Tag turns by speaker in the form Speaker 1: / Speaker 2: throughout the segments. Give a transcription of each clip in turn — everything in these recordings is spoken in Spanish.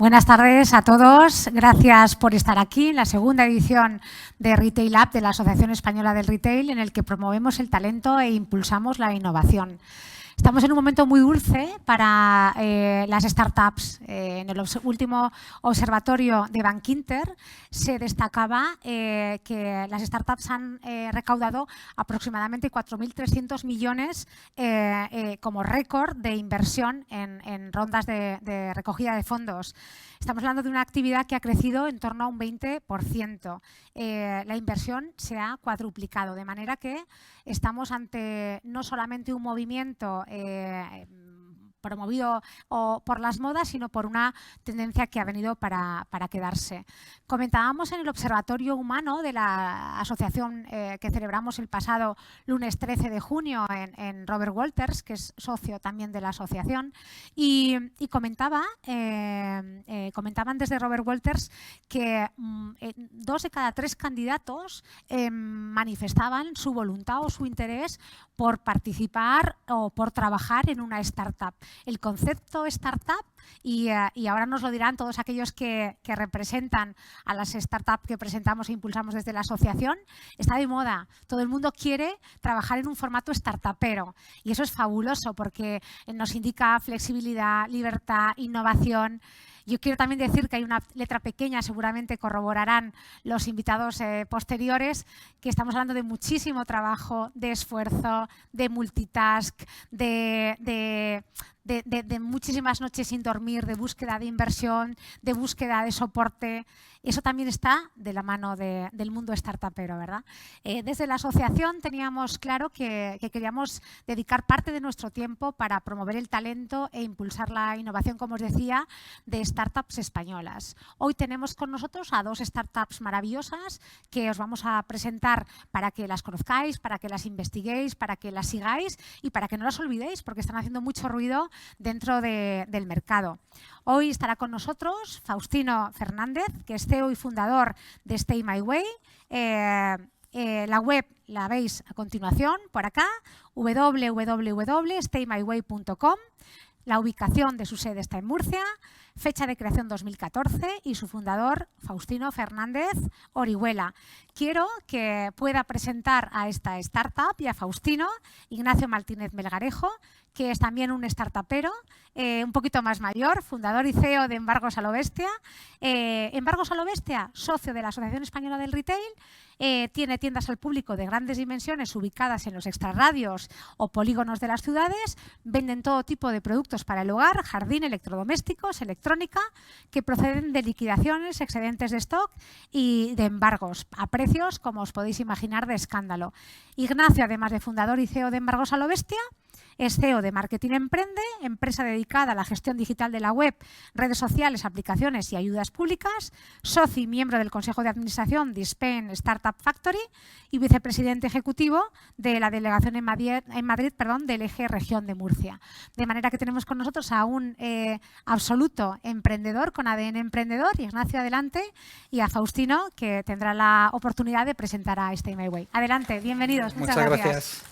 Speaker 1: Buenas tardes a todos. Gracias por estar aquí en la segunda edición de Retail Lab de la Asociación Española del Retail, en el que promovemos el talento e impulsamos la innovación. Estamos en un momento muy dulce para las startups. En el último observatorio de Bankinter se destacaba que las startups han recaudado aproximadamente 4.300 millones como récord de inversión en rondas de recogida de fondos. Estamos hablando de una actividad que ha crecido en torno a un 20%. La inversión se ha cuadruplicado, de manera que estamos ante no solamente un movimiento promovido por las modas, sino por una tendencia que ha venido para quedarse. Comentábamos en el Observatorio Humano de la asociación que celebramos el pasado lunes 13 de junio en Robert Walters, que es socio también de la asociación, y comentaban desde Robert Walters que 2 de cada 3 candidatos manifestaban su voluntad o su interés por participar o por trabajar en una startup. El concepto startup, y ahora nos lo dirán todos aquellos que representan a las startups que presentamos e impulsamos desde la asociación, está de moda. Todo el mundo quiere trabajar en un formato startupero y eso es fabuloso porque nos indica flexibilidad, libertad, innovación. Yo quiero también decir que hay una letra pequeña, seguramente corroborarán los invitados posteriores, que estamos hablando de muchísimo trabajo, de esfuerzo, de multitask, de muchísimas noches sin dormir, de búsqueda de inversión, de búsqueda de soporte. Eso también está de la mano del mundo startupero, ¿verdad? Desde la asociación teníamos claro que queríamos dedicar parte de nuestro tiempo para promover el talento e impulsar la innovación, como os decía, de startups españolas. Hoy tenemos con nosotros a 2 startups maravillosas que os vamos a presentar para que las conozcáis, para que las investiguéis, para que las sigáis y para que no las olvidéis, porque están haciendo mucho ruido dentro del mercado. Hoy estará con nosotros Faustino Fernández, que es CEO y fundador de Stay My Way. La web la veis a continuación, por acá, www.staymyway.com. La ubicación de su sede está en Murcia, fecha de creación 2014 y su fundador, Faustino Fernández Orihuela. Quiero que pueda presentar a esta startup y a Faustino Ignacio Martínez Melgarejo, que es también un startupero, un poquito más mayor, fundador y CEO de Embargos a lo Bestia. Embargos a lo Bestia, socio de la Asociación Española del Retail, tiene tiendas al público de grandes dimensiones ubicadas en los extrarradios o polígonos de las ciudades, venden todo tipo de productos para el hogar, jardín, electrodomésticos, electrónica, que proceden de liquidaciones, excedentes de stock y de embargos, a precios, como os podéis imaginar, de escándalo. Ignacio, además de fundador y CEO de Embargos a lo Bestia, es CEO de Marketing Emprende, empresa dedicada a la gestión digital de la web, redes sociales, aplicaciones y ayudas públicas, socio y miembro del Consejo de Administración de Spain Startup Factory y vicepresidente ejecutivo de la delegación en Madrid del eje región de Murcia. De manera que tenemos con nosotros a un absoluto emprendedor con ADN emprendedor, Ignacio, adelante, y a Faustino, que tendrá la oportunidad de presentar a Stay My Way. Adelante, bienvenidos. Muchas gracias.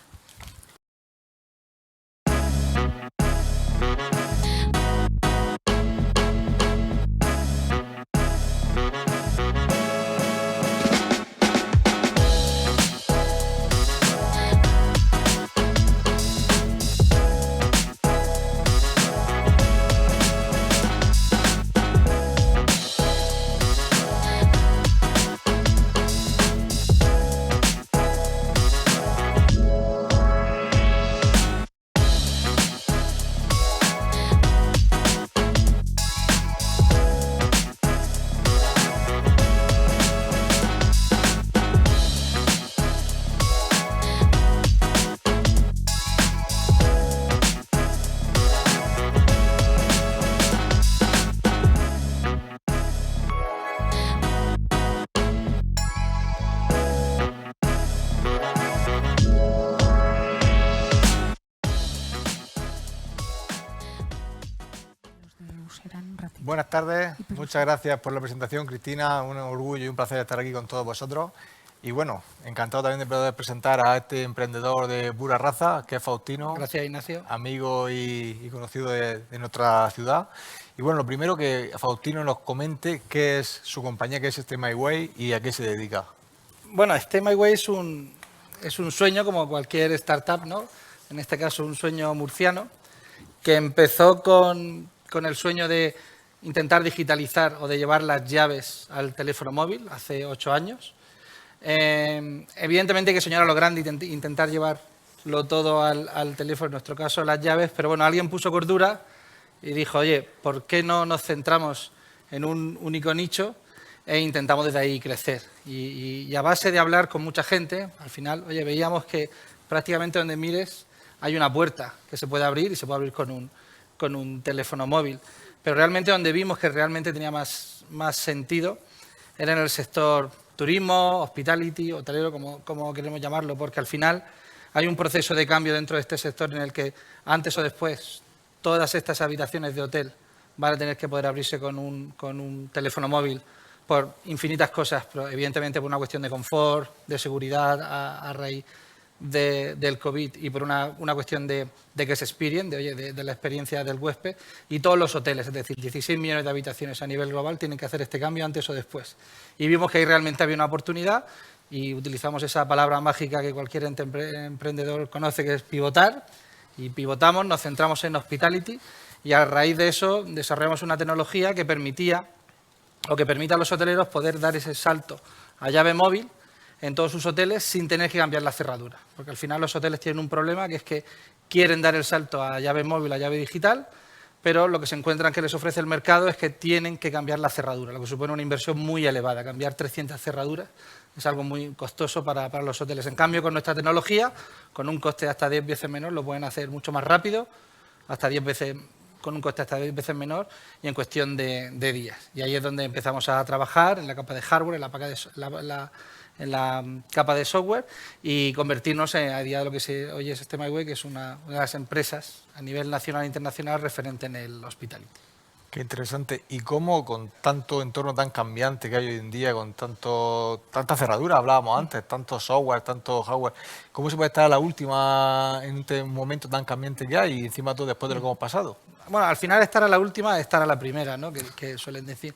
Speaker 2: Buenas tardes, muchas gracias por la presentación, Cristina. Un orgullo y un placer estar aquí con todos vosotros. Y bueno, encantado también de poder presentar a este emprendedor de pura raza, que es Faustino.
Speaker 3: Gracias, Ignacio.
Speaker 2: Amigo y conocido de nuestra ciudad. Y bueno, lo primero que Faustino nos comente qué es su compañía, qué es Stay My Way y a qué se dedica.
Speaker 3: Bueno, Stay My Way es un sueño como cualquier startup, ¿no? En este caso un sueño murciano, que empezó con el sueño de intentar digitalizar o de llevar las llaves al teléfono móvil hace 8 años. Evidentemente hay que soñar a lo grande e intentar llevarlo todo al teléfono, en nuestro caso las llaves, pero bueno, alguien puso cordura y dijo, oye, ¿por qué no nos centramos en un único nicho e intentamos desde ahí crecer? Y a base de hablar con mucha gente, al final, oye, veíamos que prácticamente donde mires hay una puerta que se puede abrir y se puede abrir con un teléfono móvil. Pero realmente donde vimos que realmente tenía más sentido era en el sector turismo, hospitality, hotelero, como queremos llamarlo, porque al final hay un proceso de cambio dentro de este sector en el que antes o después todas estas habitaciones de hotel van a tener que poder abrirse con un teléfono móvil por infinitas cosas, pero evidentemente por una cuestión de confort, de seguridad a raíz del COVID y por una cuestión de guest experience, de la experiencia del huésped, y todos los hoteles, es decir, 16 millones de habitaciones a nivel global tienen que hacer este cambio antes o después. Y vimos que ahí realmente había una oportunidad y utilizamos esa palabra mágica que cualquier emprendedor conoce, que es pivotar, y pivotamos, nos centramos en hospitality y a raíz de eso desarrollamos una tecnología que permitía o que permite a los hoteleros poder dar ese salto a llave móvil en todos sus hoteles sin tener que cambiar la cerradura. Porque al final los hoteles tienen un problema, que es que quieren dar el salto a llave móvil, a llave digital, pero lo que se encuentran que les ofrece el mercado es que tienen que cambiar la cerradura, lo que supone una inversión muy elevada. Cambiar 300 cerraduras es algo muy costoso para los hoteles. En cambio, con nuestra tecnología, con un coste hasta 10 veces menor, lo pueden hacer mucho más rápido, hasta 10 veces, con un coste hasta 10 veces menor y en cuestión de días. Y ahí es donde empezamos a trabajar en la capa de hardware, en la capa de software y convertirnos a día de lo que hoy es Stay My Way, que es una de las empresas a nivel nacional e internacional referente en el hospitality.
Speaker 2: Qué interesante. ¿Y cómo con tanto entorno tan cambiante que hay hoy en día, con tanta cerradura, hablábamos antes, tanto software, tanto hardware, cómo se puede estar a la última en este momento tan cambiante que hay y encima todo después de lo que hemos pasado?
Speaker 3: Bueno, al final estar a la última es estar a la primera, ¿no? Que suelen decir.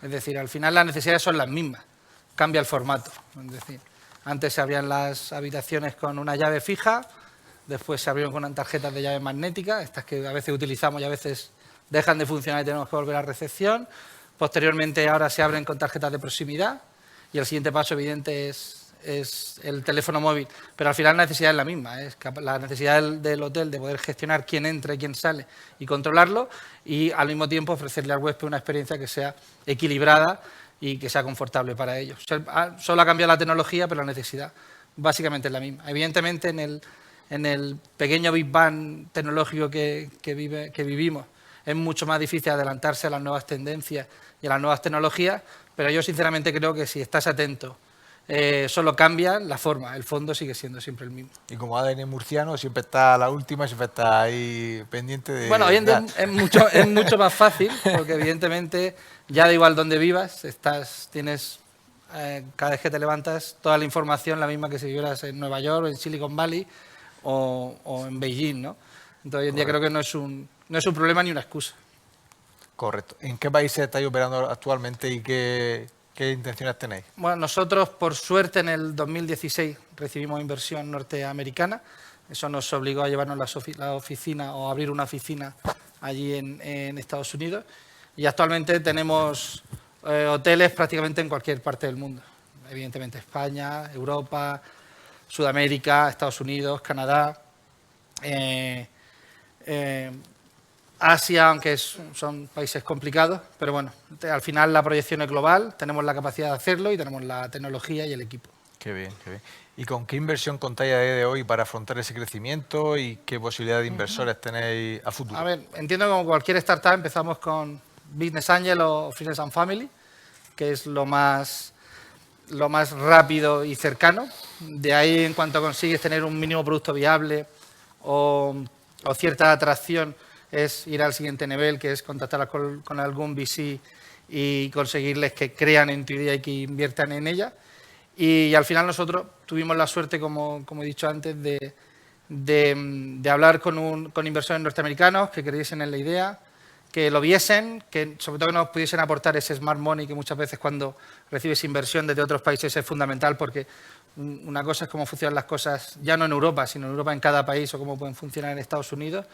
Speaker 3: Es decir, al final las necesidades son las mismas, cambia el formato. Es decir, antes se abrían las habitaciones con una llave fija, después se abrieron con tarjetas de llave magnética, estas que a veces utilizamos y a veces dejan de funcionar y tenemos que volver a recepción. Posteriormente ahora se abren con tarjetas de proximidad y el siguiente paso evidente es el teléfono móvil, pero al final la necesidad es la misma, es la necesidad del hotel de poder gestionar quién entra y quién sale y controlarlo y al mismo tiempo ofrecerle al huésped una experiencia que sea equilibrada y que sea confortable para ellos. Solo ha cambiado la tecnología, pero la necesidad básicamente es la misma. Evidentemente en el pequeño Big Bang tecnológico que vivimos es mucho más difícil adelantarse a las nuevas tendencias y a las nuevas tecnologías, pero yo sinceramente creo que si estás atento, solo cambia la forma, el fondo sigue siendo siempre el mismo.
Speaker 2: Y como ADN murciano, siempre está a la última, siempre está ahí pendiente de...
Speaker 3: Bueno, hoy en día es mucho más fácil, porque evidentemente ya da igual donde vivas, tienes cada vez que te levantas toda la información la misma que si vivieras en Nueva York o en Silicon Valley o en Beijing, ¿no? Entonces hoy en día creo que no es un problema ni una excusa.
Speaker 2: Correcto. ¿En qué países estáis operando actualmente y qué intenciones tenéis?
Speaker 3: Bueno, nosotros, por suerte, en el 2016 recibimos inversión norteamericana. Eso nos obligó a llevarnos la oficina o abrir una oficina allí en Estados Unidos. Y actualmente tenemos hoteles prácticamente en cualquier parte del mundo. Evidentemente España, Europa, Sudamérica, Estados Unidos, Canadá, Asia, aunque son países complicados, pero bueno, al final la proyección es global, tenemos la capacidad de hacerlo y tenemos la tecnología y el equipo.
Speaker 2: Qué bien, qué bien. ¿Y con qué inversión contáis a día de hoy para afrontar ese crecimiento y qué posibilidad de inversores tenéis a futuro?
Speaker 3: A ver, entiendo que como cualquier startup empezamos con Business Angel o Friends and Family, que es lo más rápido y cercano. De ahí, en cuanto consigues tener un mínimo producto viable o cierta atracción, es ir al siguiente nivel, que es contactar con algún VC y conseguirles que crean en tu idea y que inviertan en ella. Y al final nosotros tuvimos la suerte, como he dicho antes, de hablar con inversores norteamericanos que creyesen en la idea, que lo viesen, que sobre todo que nos pudiesen aportar ese smart money que muchas veces cuando recibes inversión desde otros países es fundamental, porque una cosa es cómo funcionan las cosas, ya no en Europa, sino en Europa en cada país, o cómo pueden funcionar en Estados Unidos,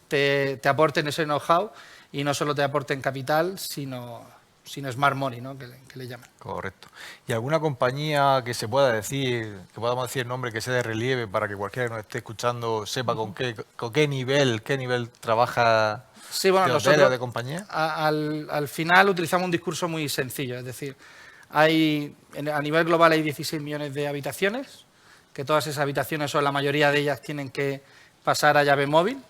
Speaker 3: te aporten ese know-how y no solo te aporten capital, sino smart money, ¿no? que le llaman.
Speaker 2: Correcto. ¿Y alguna compañía que se pueda decir, que podamos decir el nombre que sea de relieve para que cualquiera que nos esté escuchando sepa con qué nivel trabaja
Speaker 3: Sí, bueno,
Speaker 2: de hotel o
Speaker 3: nosotros
Speaker 2: de compañía?
Speaker 3: al final utilizamos un discurso muy sencillo, es decir, a nivel global hay 16 millones de habitaciones, que todas esas habitaciones o la mayoría de ellas tienen que pasar a llave móvil.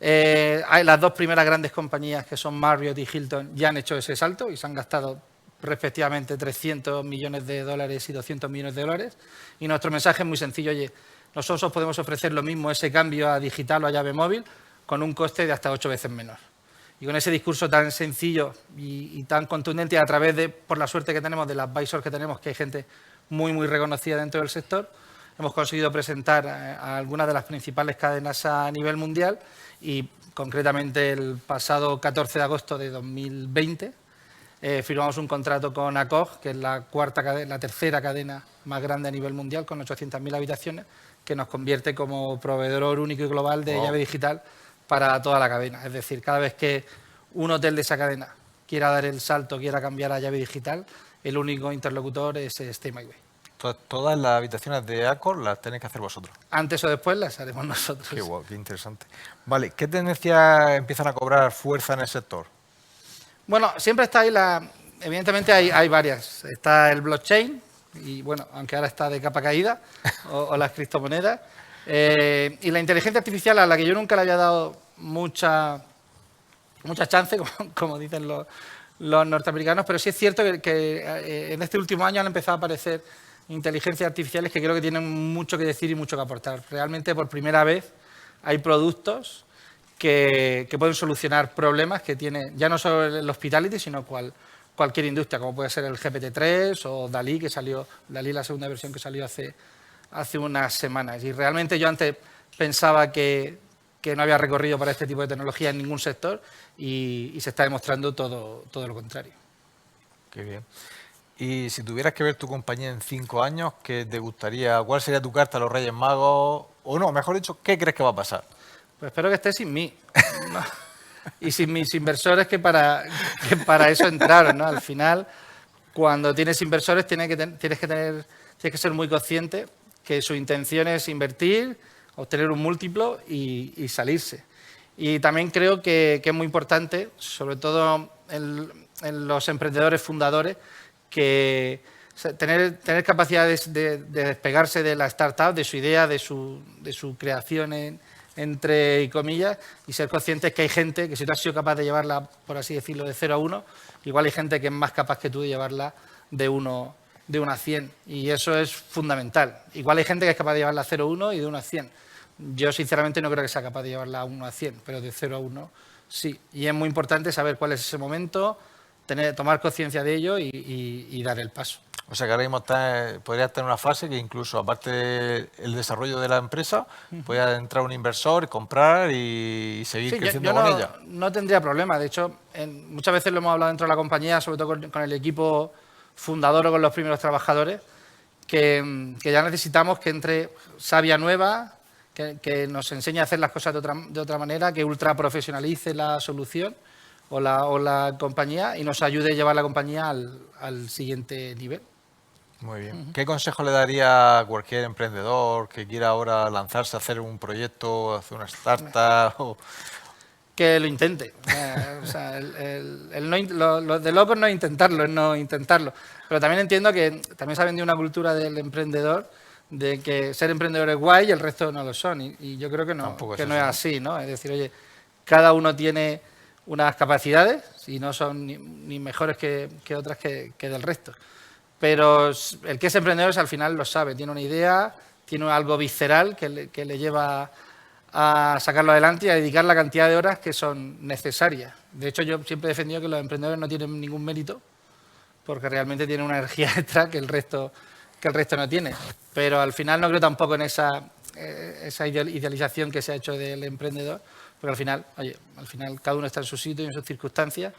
Speaker 3: Hay las dos primeras grandes compañías, que son Marriott y Hilton, ya han hecho ese salto y se han gastado respectivamente 300 millones de dólares y 200 millones de dólares. Y nuestro mensaje es muy sencillo, oye, nosotros os podemos ofrecer lo mismo, ese cambio a digital o a llave móvil, con un coste de hasta 8 veces menor. Y con ese discurso tan sencillo y tan contundente, a través de, por la suerte que tenemos, del advisor que tenemos, que hay gente muy, muy reconocida dentro del sector, hemos conseguido presentar a algunas de las principales cadenas a nivel mundial y concretamente el pasado 14 de agosto de 2020 firmamos un contrato con Accor, que es la tercera cadena más grande a nivel mundial, con 800.000 habitaciones, que nos convierte como proveedor único y global de llave digital para toda la cadena. Es decir, cada vez que un hotel de esa cadena quiera dar el salto, quiera cambiar a llave digital, el único interlocutor es Stay My Way.
Speaker 2: Todas las habitaciones de Accor las tenéis que hacer vosotros.
Speaker 3: Antes o después las haremos nosotros.
Speaker 2: Qué guau, qué interesante. Vale, ¿qué tendencias empiezan a cobrar fuerza en el sector?
Speaker 3: Bueno, siempre está ahí evidentemente hay varias. Está el blockchain, y bueno, aunque ahora está de capa caída, o las criptomonedas. Y la inteligencia artificial, a la que yo nunca le había dado mucha chance, como dicen los norteamericanos, pero sí es cierto que en este último año han empezado a aparecer inteligencias artificiales que creo que tienen mucho que decir y mucho que aportar. Realmente, por primera vez, hay productos que pueden solucionar problemas que tiene ya no solo el hospitality, sino cualquier industria, como puede ser el GPT-3 o Dalí, la segunda versión que salió hace unas semanas. Y realmente yo antes pensaba que no había recorrido para este tipo de tecnología en ningún sector y se está demostrando todo lo contrario.
Speaker 2: Qué bien. Y si tuvieras que ver tu compañía en 5 años, ¿qué te gustaría? ¿Cuál sería tu carta a los Reyes Magos? O no, mejor dicho, ¿qué crees que va a pasar?
Speaker 3: Pues espero que esté sin mí. ¿No? Y sin mis inversores que para eso entraron, ¿no? Al final, cuando tienes inversores tienes que ser muy consciente que su intención es invertir, obtener un múltiplo y salirse. Y también creo que es muy importante, sobre todo en los emprendedores fundadores, que tener capacidades de despegarse de la startup, de su idea, de su creación entre comillas, y ser conscientes que hay gente que si tú has sido capaz de llevarla, por así decirlo, de 0 a 1, igual hay gente que es más capaz que tú de llevarla de 1 a 100, y eso es fundamental. Igual hay gente que es capaz de llevarla a 0 a 1 y de 1 a 100. Yo sinceramente no creo que sea capaz de llevarla a 1 a 100, pero de 0 a 1 sí. Y es muy importante saber cuál es ese momento, tomar conciencia de ello y dar el paso.
Speaker 2: O sea que ahora mismo podría estar en una fase que incluso, aparte del desarrollo de la empresa, podría entrar un inversor, comprar y seguir creciendo con ella.
Speaker 3: No tendría problema. De hecho, muchas veces lo hemos hablado dentro de la compañía, sobre todo con el equipo fundador o con los primeros trabajadores, que ya necesitamos que entre savia nueva, que nos enseñe a hacer las cosas de otra manera, que ultra profesionalice la solución o la compañía y nos ayude a llevar la compañía al siguiente nivel.
Speaker 2: Muy bien. ¿Qué consejo le daría a cualquier emprendedor que quiera ahora lanzarse a hacer un proyecto, hacer una startup?
Speaker 3: Que lo intente. O sea, lo de locos no es intentarlo, es no intentarlo. Pero también entiendo que también se ha vendido una cultura del emprendedor de que ser emprendedor es guay y el resto no lo son. Y yo creo que no es así, ¿no? Es decir, oye, cada uno tiene unas capacidades y no son ni mejores que otras que del resto. Pero el que es emprendedor al final lo sabe, tiene una idea, tiene algo visceral que le lleva a sacarlo adelante y a dedicar la cantidad de horas que son necesarias. De hecho, yo siempre he defendido que los emprendedores no tienen ningún mérito porque realmente tienen una energía extra que el resto que el resto no tiene. Pero al final no creo tampoco en esa idealización que se ha hecho del emprendedor, porque al final cada uno está en su sitio y en sus circunstancias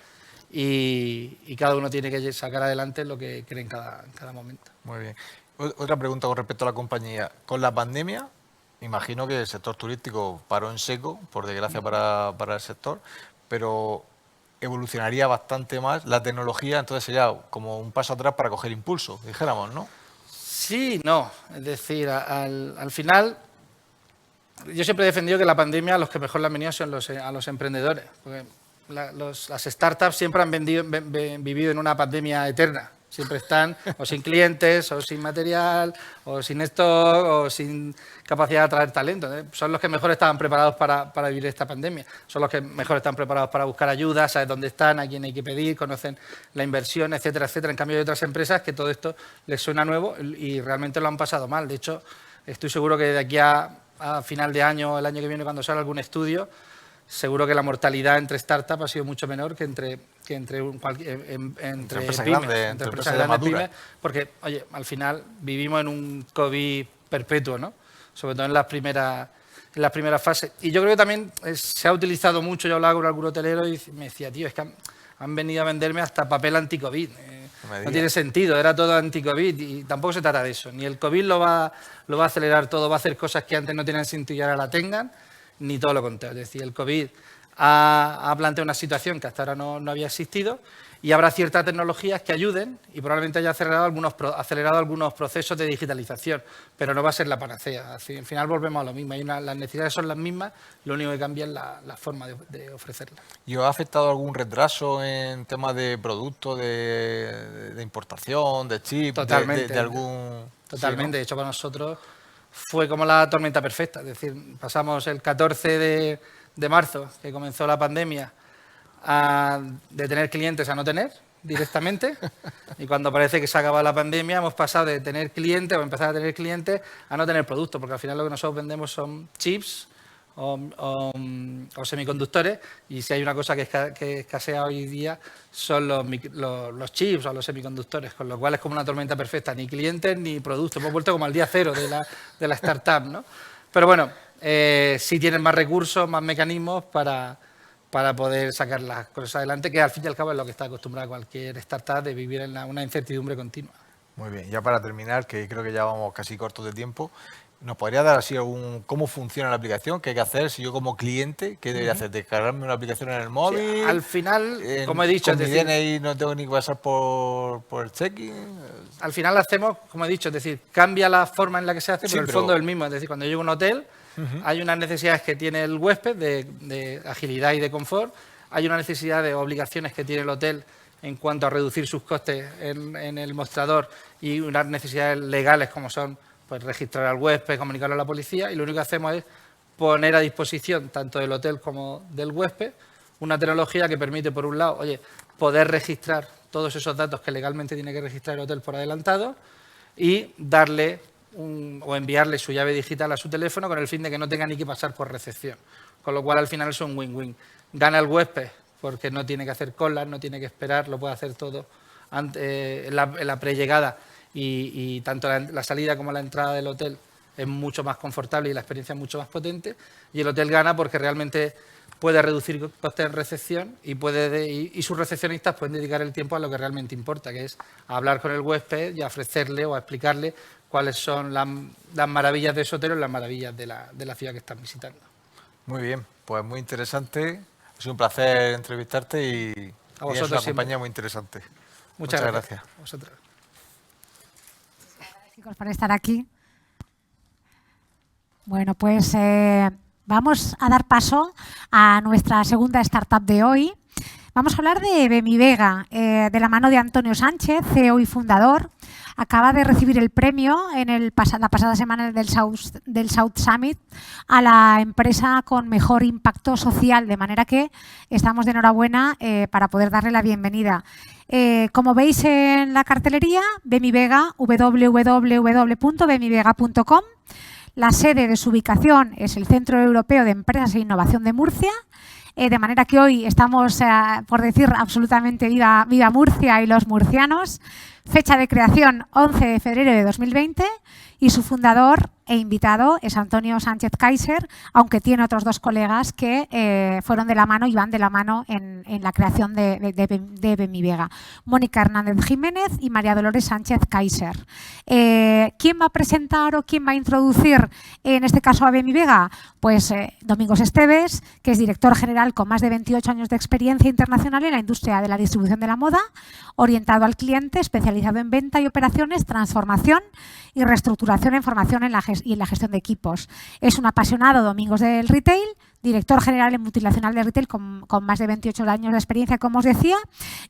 Speaker 3: y cada uno tiene que sacar adelante lo que cree en cada momento.
Speaker 2: Muy bien. Otra pregunta con respecto a la compañía. Con la pandemia, imagino que el sector turístico paró en seco, por desgracia para el sector, pero evolucionaría bastante más la tecnología, entonces sería como un paso atrás para coger impulso, dijéramos, ¿no?
Speaker 3: Sí, no. Es decir, al final, yo siempre he defendido que la pandemia a los que mejor le han venido son a los emprendedores. Porque las startups siempre han vivido en una pandemia eterna. Siempre están o sin clientes, o sin material, o sin stock, o sin capacidad de atraer talento. Son los que mejor estaban preparados para vivir esta pandemia. Son los que mejor están preparados para buscar ayuda, saber dónde están, a quién hay que pedir, conocen la inversión, etcétera, etcétera. En cambio, hay otras empresas que todo esto les suena nuevo y realmente lo han pasado mal. De hecho, estoy seguro que de aquí a final de año, el año que viene, cuando salga algún estudio, seguro que la mortalidad entre startups ha sido mucho menor que entre empresas grandes, pymes, porque, oye, al final vivimos en un COVID perpetuo, ¿no? Sobre todo en las primeras fases. Y yo creo que también se ha utilizado mucho, yo hablaba con algún hotelero y me decía, tío, es que han venido a venderme hasta papel anti-COVID. No tiene sentido, era todo anti-COVID y tampoco se trata de eso. Ni el COVID lo va a acelerar todo, va a hacer cosas que antes no tenían sentido y ahora la tengan, ni todo lo contrario. Es decir, el COVID ha planteado una situación que hasta ahora no había existido y habrá ciertas tecnologías que ayuden y probablemente haya acelerado algunos procesos de digitalización, pero no va a ser la panacea. Así, al final volvemos a lo mismo. Las necesidades son las mismas, lo único que cambia es la forma de ofrecerlas.
Speaker 2: ¿Y os ha afectado algún retraso en temas de productos, de importación, de chip,
Speaker 3: Totalmente,
Speaker 2: de algún...?
Speaker 3: Totalmente.
Speaker 2: ¿Sí, no?
Speaker 3: De hecho, para nosotros fue como la tormenta perfecta. Es decir, pasamos el 14 de marzo, que comenzó la pandemia, de tener clientes a no tener directamente. Y cuando parece que se ha acabado la pandemia, hemos pasado de tener clientes o empezar a tener clientes a no tener productos, porque al final lo que nosotros vendemos son chips o semiconductores, y si hay una cosa que escasea hoy día son los chips o los semiconductores, con lo cual es como una tormenta perfecta, ni clientes ni productos. Hemos vuelto como al día cero de la startup, ¿no? Pero bueno, sí tienen más recursos, más mecanismos para poder sacar las cosas adelante, que al fin y al cabo es lo que está acostumbrada cualquier startup, de vivir en una incertidumbre continua.
Speaker 2: Muy bien, ya para terminar, que creo que ya vamos casi cortos de tiempo, ¿nos podría dar así cómo funciona la aplicación? ¿Qué hay que hacer? Si yo como cliente, ¿qué debería hacer? ¿Descargarme una aplicación en el móvil?
Speaker 3: Sí, al final, como he dicho...
Speaker 2: Con mi DNI no tengo ni que pasar por el check-in.
Speaker 3: Al final hacemos, como he dicho, es decir, cambia la forma en la que se hace, pero el fondo es el mismo. Es decir, cuando yo llego a un hotel, hay unas necesidades que tiene el huésped de agilidad y de confort, hay una necesidad de obligaciones que tiene el hotel en cuanto a reducir sus costes en el mostrador y unas necesidades legales como son pues registrar al huésped, comunicarlo a la policía, y lo único que hacemos es poner a disposición tanto del hotel como del huésped una tecnología que permite, por un lado, poder registrar todos esos datos que legalmente tiene que registrar el hotel por adelantado y darle o enviarle su llave digital a su teléfono con el fin de que no tenga ni que pasar por recepción. Con lo cual, al final, es un win-win. Gana el huésped porque no tiene que hacer colas, no tiene que esperar, lo puede hacer todo en la prellegada. Y tanto la salida como la entrada del hotel es mucho más confortable y la experiencia es mucho más potente. Y el hotel gana porque realmente puede reducir costes en recepción y sus recepcionistas pueden dedicar el tiempo a lo que realmente importa, que es a hablar con el huésped y a ofrecerle o a explicarle cuáles son las maravillas de ese hotel o las maravillas de la ciudad que están visitando.
Speaker 2: Muy bien, pues muy interesante. Ha sido un placer entrevistarte y es una compañía muy interesante.
Speaker 3: Muchas gracias. A vosotros.
Speaker 1: Chicos, por estar aquí. Bueno, pues vamos a dar paso a nuestra segunda startup de hoy. Vamos a hablar de Bemivega, de la mano de Antonio Sánchez, CEO y fundador. Acaba de recibir el premio la pasada semana del South Summit a la empresa con mejor impacto social, de manera que estamos de enhorabuena para poder darle la bienvenida. Como veis en la cartelería, Bemivega, www.bemivega.com. La sede de su ubicación es el Centro Europeo de Empresas e Innovación de Murcia, de manera que hoy estamos, por decir absolutamente viva Murcia y los murcianos. Fecha de creación 11 de febrero de 2020 y su fundador e invitado es Antonio Sánchez Kaiser, aunque tiene otros dos colegas que fueron de la mano y van de la mano en la creación de Bemivega. Mónica Hernández Jiménez y María Dolores Sánchez Kaiser. ¿Quién va a presentar o quién va a introducir en este caso a Bemivega? Pues Domingos Esteves, que es director general con más de 28 años de experiencia internacional en la industria de la distribución de la moda, orientado al cliente, especializado en venta y operaciones, transformación y reestructuración en formación y en la gestión de equipos. Es un apasionado Domingos del retail, director general en multinacional de retail con más de 28 años de experiencia, como os decía,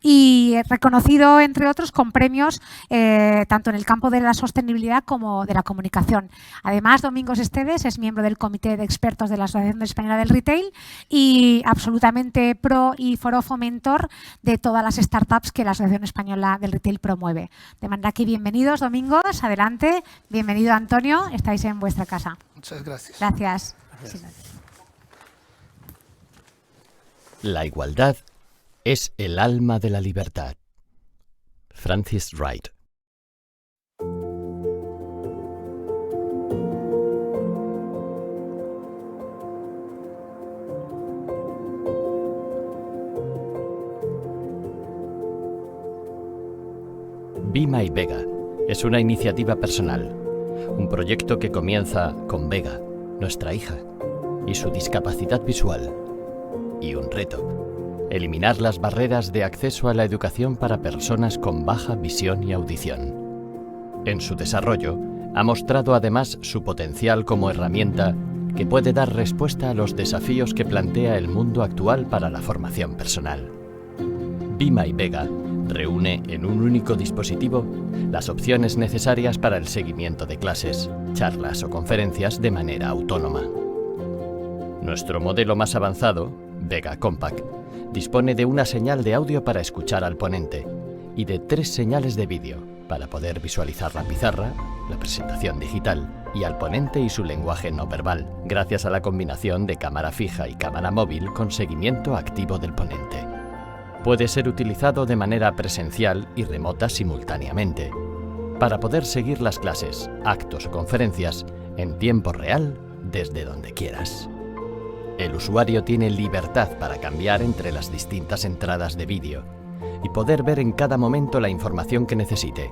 Speaker 1: y reconocido, entre otros, con premios tanto en el campo de la sostenibilidad como de la comunicación. Además, Domingos Esteves es miembro del Comité de Expertos de la Asociación Española del Retail y absolutamente pro y forofo mentor de todas las startups que la Asociación Española del Retail promueve. De manera que bienvenidos, Domingos, adelante. Bienvenido, Antonio, estáis en vuestra casa.
Speaker 3: Muchas gracias.
Speaker 1: Gracias.
Speaker 4: La igualdad es el alma de la libertad. Francis Wright. Be My Vega es una iniciativa personal, un proyecto que comienza con Vega, nuestra hija, y su discapacidad visual. Y un reto: eliminar las barreras de acceso a la educación para personas con baja visión y audición. En su desarrollo, ha mostrado además su potencial como herramienta que puede dar respuesta a los desafíos que plantea el mundo actual para la formación personal. Be My Vega reúne en un único dispositivo las opciones necesarias para el seguimiento de clases, charlas o conferencias de manera autónoma. Nuestro modelo más avanzado, Vega Compact, dispone de una señal de audio para escuchar al ponente y de 3 señales de vídeo para poder visualizar la pizarra, la presentación digital y al ponente y su lenguaje no verbal, gracias a la combinación de cámara fija y cámara móvil con seguimiento activo del ponente. Puede ser utilizado de manera presencial y remota simultáneamente, para poder seguir las clases, actos o conferencias en tiempo real desde donde quieras. El usuario tiene libertad para cambiar entre las distintas entradas de vídeo y poder ver en cada momento la información que necesite.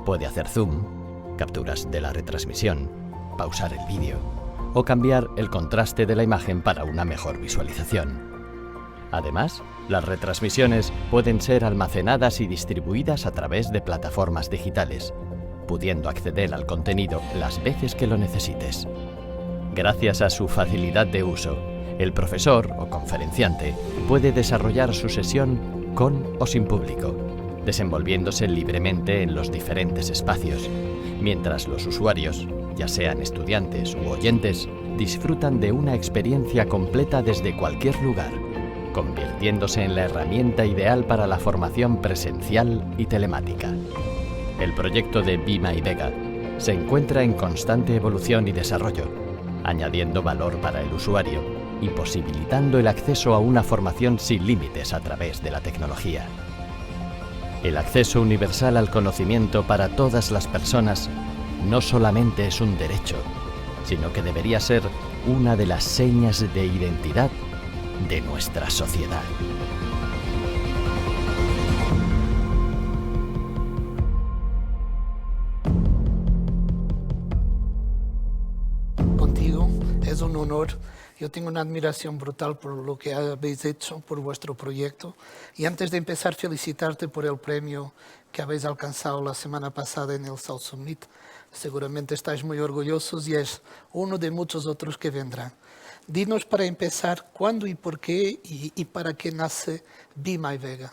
Speaker 4: Puede hacer zoom, capturas de la retransmisión, pausar el vídeo o cambiar el contraste de la imagen para una mejor visualización. Además, las retransmisiones pueden ser almacenadas y distribuidas a través de plataformas digitales, pudiendo acceder al contenido las veces que lo necesites. Gracias a su facilidad de uso, el profesor o conferenciante puede desarrollar su sesión con o sin público, desenvolviéndose libremente en los diferentes espacios, mientras los usuarios, ya sean estudiantes u oyentes, disfrutan de una experiencia completa desde cualquier lugar, convirtiéndose en la herramienta ideal para la formación presencial y telemática. El proyecto de Be My Vega se encuentra en constante evolución y desarrollo, añadiendo valor para el usuario y posibilitando el acceso a una formación sin límites a través de la tecnología. El acceso universal al conocimiento para todas las personas no solamente es un derecho, sino que debería ser una de las señas de identidad de nuestra sociedad.
Speaker 3: Contigo, es un honor. Yo tengo una admiración brutal por lo que habéis hecho, por vuestro proyecto. Y antes de empezar, felicitarte por el premio que habéis alcanzado la semana pasada en el South Summit. Seguramente estáis muy orgullosos y es uno de muchos otros que vendrán. Dinos, para empezar, cuándo y por qué y para qué nace Be My Vega.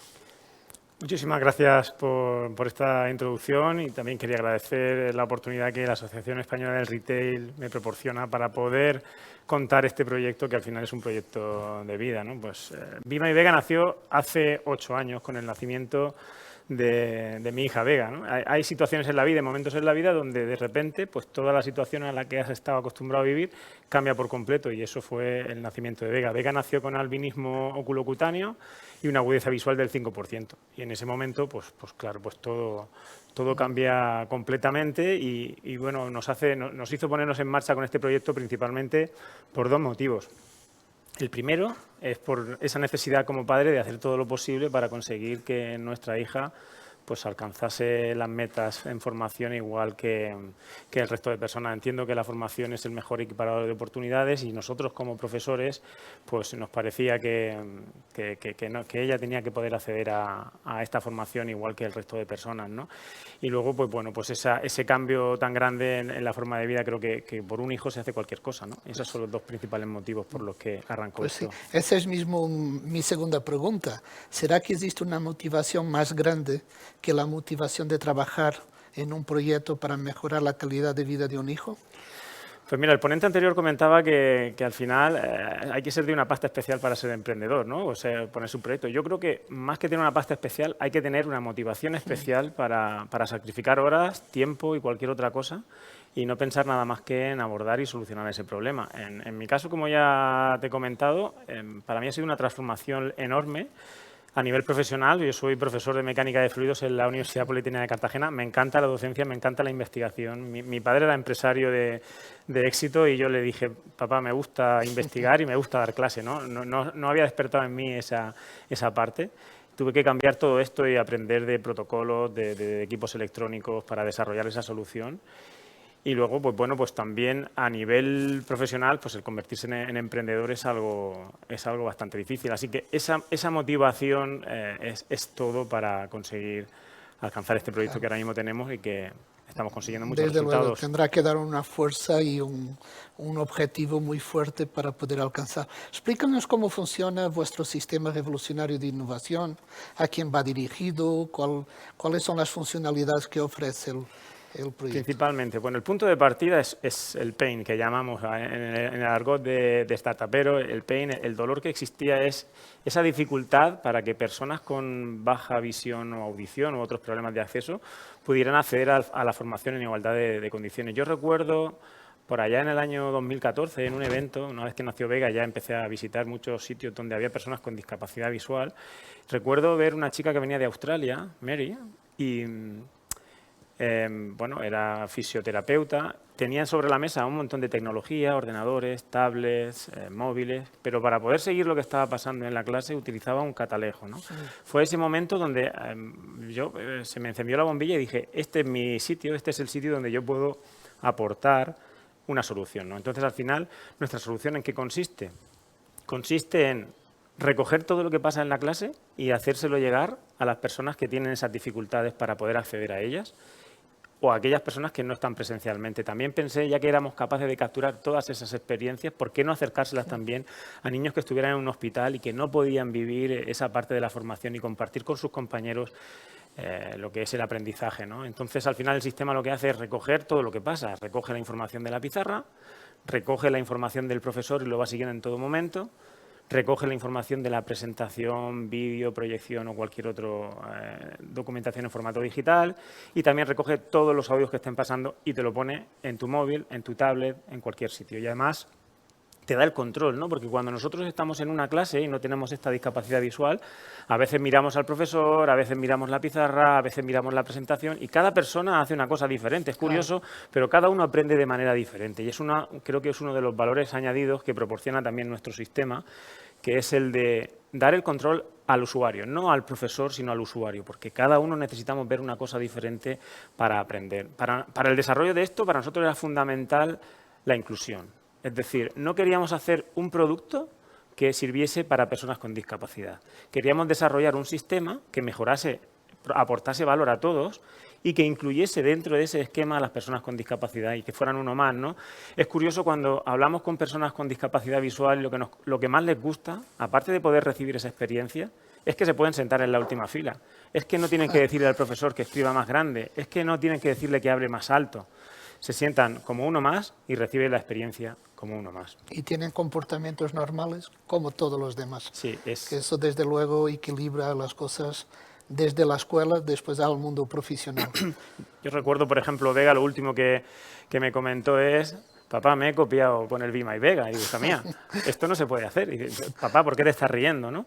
Speaker 5: Muchísimas gracias por esta introducción y también quería agradecer la oportunidad que la Asociación Española del Retail me proporciona para poder contar este proyecto, que al final es un proyecto de vida, ¿no? Pues Be My Vega nació hace 8 años con el nacimiento de mi hija Vega, ¿no? Hay situaciones en la vida, momentos en la vida donde de repente pues toda la situación a la que has estado acostumbrado a vivir cambia por completo y eso fue el nacimiento de Vega. Vega nació con albinismo oculocutáneo y una agudeza visual del 5%. Y en ese momento, pues claro, pues todo cambia completamente y bueno, nos hizo ponernos en marcha con este proyecto principalmente por 2 motivos. El primero es por esa necesidad como padre de hacer todo lo posible para conseguir que nuestra hija pues alcanzase las metas en formación igual que el resto de personas. Entiendo que la formación es el mejor equiparador de oportunidades y nosotros como profesores pues nos parecía que ella tenía que poder acceder a esta formación igual que el resto de personas, ¿no? Y luego pues bueno, pues ese cambio tan grande en la forma de vida, creo que por un hijo se hace cualquier cosa, ¿no? Esos son los 2 principales motivos por los que arrancó
Speaker 6: Pues
Speaker 5: esto.
Speaker 6: sí, esa es mismo mi segunda pregunta. ¿Será que existe una motivación más grande que la motivación de trabajar en un proyecto para mejorar la calidad de vida de un hijo?
Speaker 5: Pues mira, el ponente anterior comentaba que al final hay que ser de una pasta especial para ser emprendedor, ¿no? O sea, ponerse un proyecto. Yo creo que más que tener una pasta especial, hay que tener una motivación especial para sacrificar horas, tiempo y cualquier otra cosa y no pensar nada más que en abordar y solucionar ese problema. En mi caso, como ya te he comentado, para mí ha sido una transformación enorme. A nivel profesional, yo soy profesor de mecánica de fluidos en la Universidad Politécnica de Cartagena. Me encanta la docencia, me encanta la investigación. Mi padre era empresario de éxito y yo le dije, papá, me gusta investigar y me gusta dar clase, ¿no? No había despertado en mí esa parte. Tuve que cambiar todo esto y aprender de protocolos, de equipos electrónicos para desarrollar esa solución. Y luego, pues bueno, pues también a nivel profesional, pues el convertirse en emprendedor es algo bastante difícil. Así que esa motivación es todo para conseguir alcanzar este proyecto que ahora mismo tenemos y que estamos consiguiendo muchos
Speaker 6: Desde
Speaker 5: resultados.
Speaker 6: luego, tendrá que dar una fuerza y un objetivo muy fuerte para poder alcanzar. Explícanos cómo funciona vuestro sistema revolucionario de innovación, a quién va dirigido, cuáles son las funcionalidades que ofrece el proyecto.
Speaker 5: Principalmente, bueno, el punto de partida es el pain, que llamamos en el argot de startupero, el pain, el dolor que existía es esa dificultad para que personas con baja visión o audición u otros problemas de acceso pudieran acceder a la formación en igualdad de condiciones. Yo recuerdo por allá en el año 2014, en un evento, una vez que nació Vega, ya empecé a visitar muchos sitios donde había personas con discapacidad visual. Recuerdo ver una chica que venía de Australia, Mary, y bueno, era fisioterapeuta, tenían sobre la mesa un montón de tecnología, ordenadores, tablets, móviles, pero para poder seguir lo que estaba pasando en la clase utilizaba un catalejo, ¿no? Sí. Fue ese momento donde se me encendió la bombilla y dije, este es mi sitio, este es el sitio donde yo puedo aportar una solución, ¿no? Entonces, al final, ¿nuestra solución en qué consiste? Consiste en recoger todo lo que pasa en la clase y hacérselo llegar a las personas que tienen esas dificultades para poder acceder a ellas, o a aquellas personas que no están presencialmente. También pensé, ya que éramos capaces de capturar todas esas experiencias, ¿por qué no acercárselas también a niños que estuvieran en un hospital y que no podían vivir esa parte de la formación y compartir con sus compañeros lo que es el aprendizaje, ¿no? Entonces, al final, el sistema lo que hace es recoger todo lo que pasa. Recoge la información de la pizarra, recoge la información del profesor y lo va siguiendo en todo momento, recoge la información de la presentación, vídeo, proyección o cualquier otra documentación en formato digital y también recoge todos los audios que estén pasando y te lo pone en tu móvil, en tu tablet, en cualquier sitio. Y además te da el control, ¿no? Porque cuando nosotros estamos en una clase y no tenemos esta discapacidad visual, a veces miramos al profesor, a veces miramos la pizarra, a veces miramos la presentación y cada persona hace una cosa diferente. Es curioso, pero cada uno aprende de manera diferente y creo que es uno de los valores añadidos que proporciona también nuestro sistema, que es el de dar el control al usuario, no al profesor, sino al usuario, porque cada uno necesitamos ver una cosa diferente para aprender. Para el desarrollo de esto, para nosotros era fundamental la inclusión. Es decir, no queríamos hacer un producto que sirviese para personas con discapacidad. Queríamos desarrollar un sistema que mejorase, aportase valor a todos y que incluyese dentro de ese esquema a las personas con discapacidad y que fueran uno más, ¿no? Es curioso cuando hablamos con personas con discapacidad visual, lo que más les gusta, aparte de poder recibir esa experiencia, es que se pueden sentar en la última fila. Es que no tienen que decirle al profesor que escriba más grande, es que no tienen que decirle que hable más alto. Se sientan como uno más y reciben la experiencia como uno más.
Speaker 6: Y tienen comportamientos normales como todos los demás.
Speaker 5: Sí,
Speaker 6: que eso desde luego equilibra las cosas desde la escuela después al mundo profesional.
Speaker 5: Yo recuerdo, por ejemplo, Vega, lo último que me comentó es: papá, me he copiado con el Be My Vega. Y digo, hija mía, esto no se puede hacer. Y dice, papá, ¿por qué te estás riendo, no?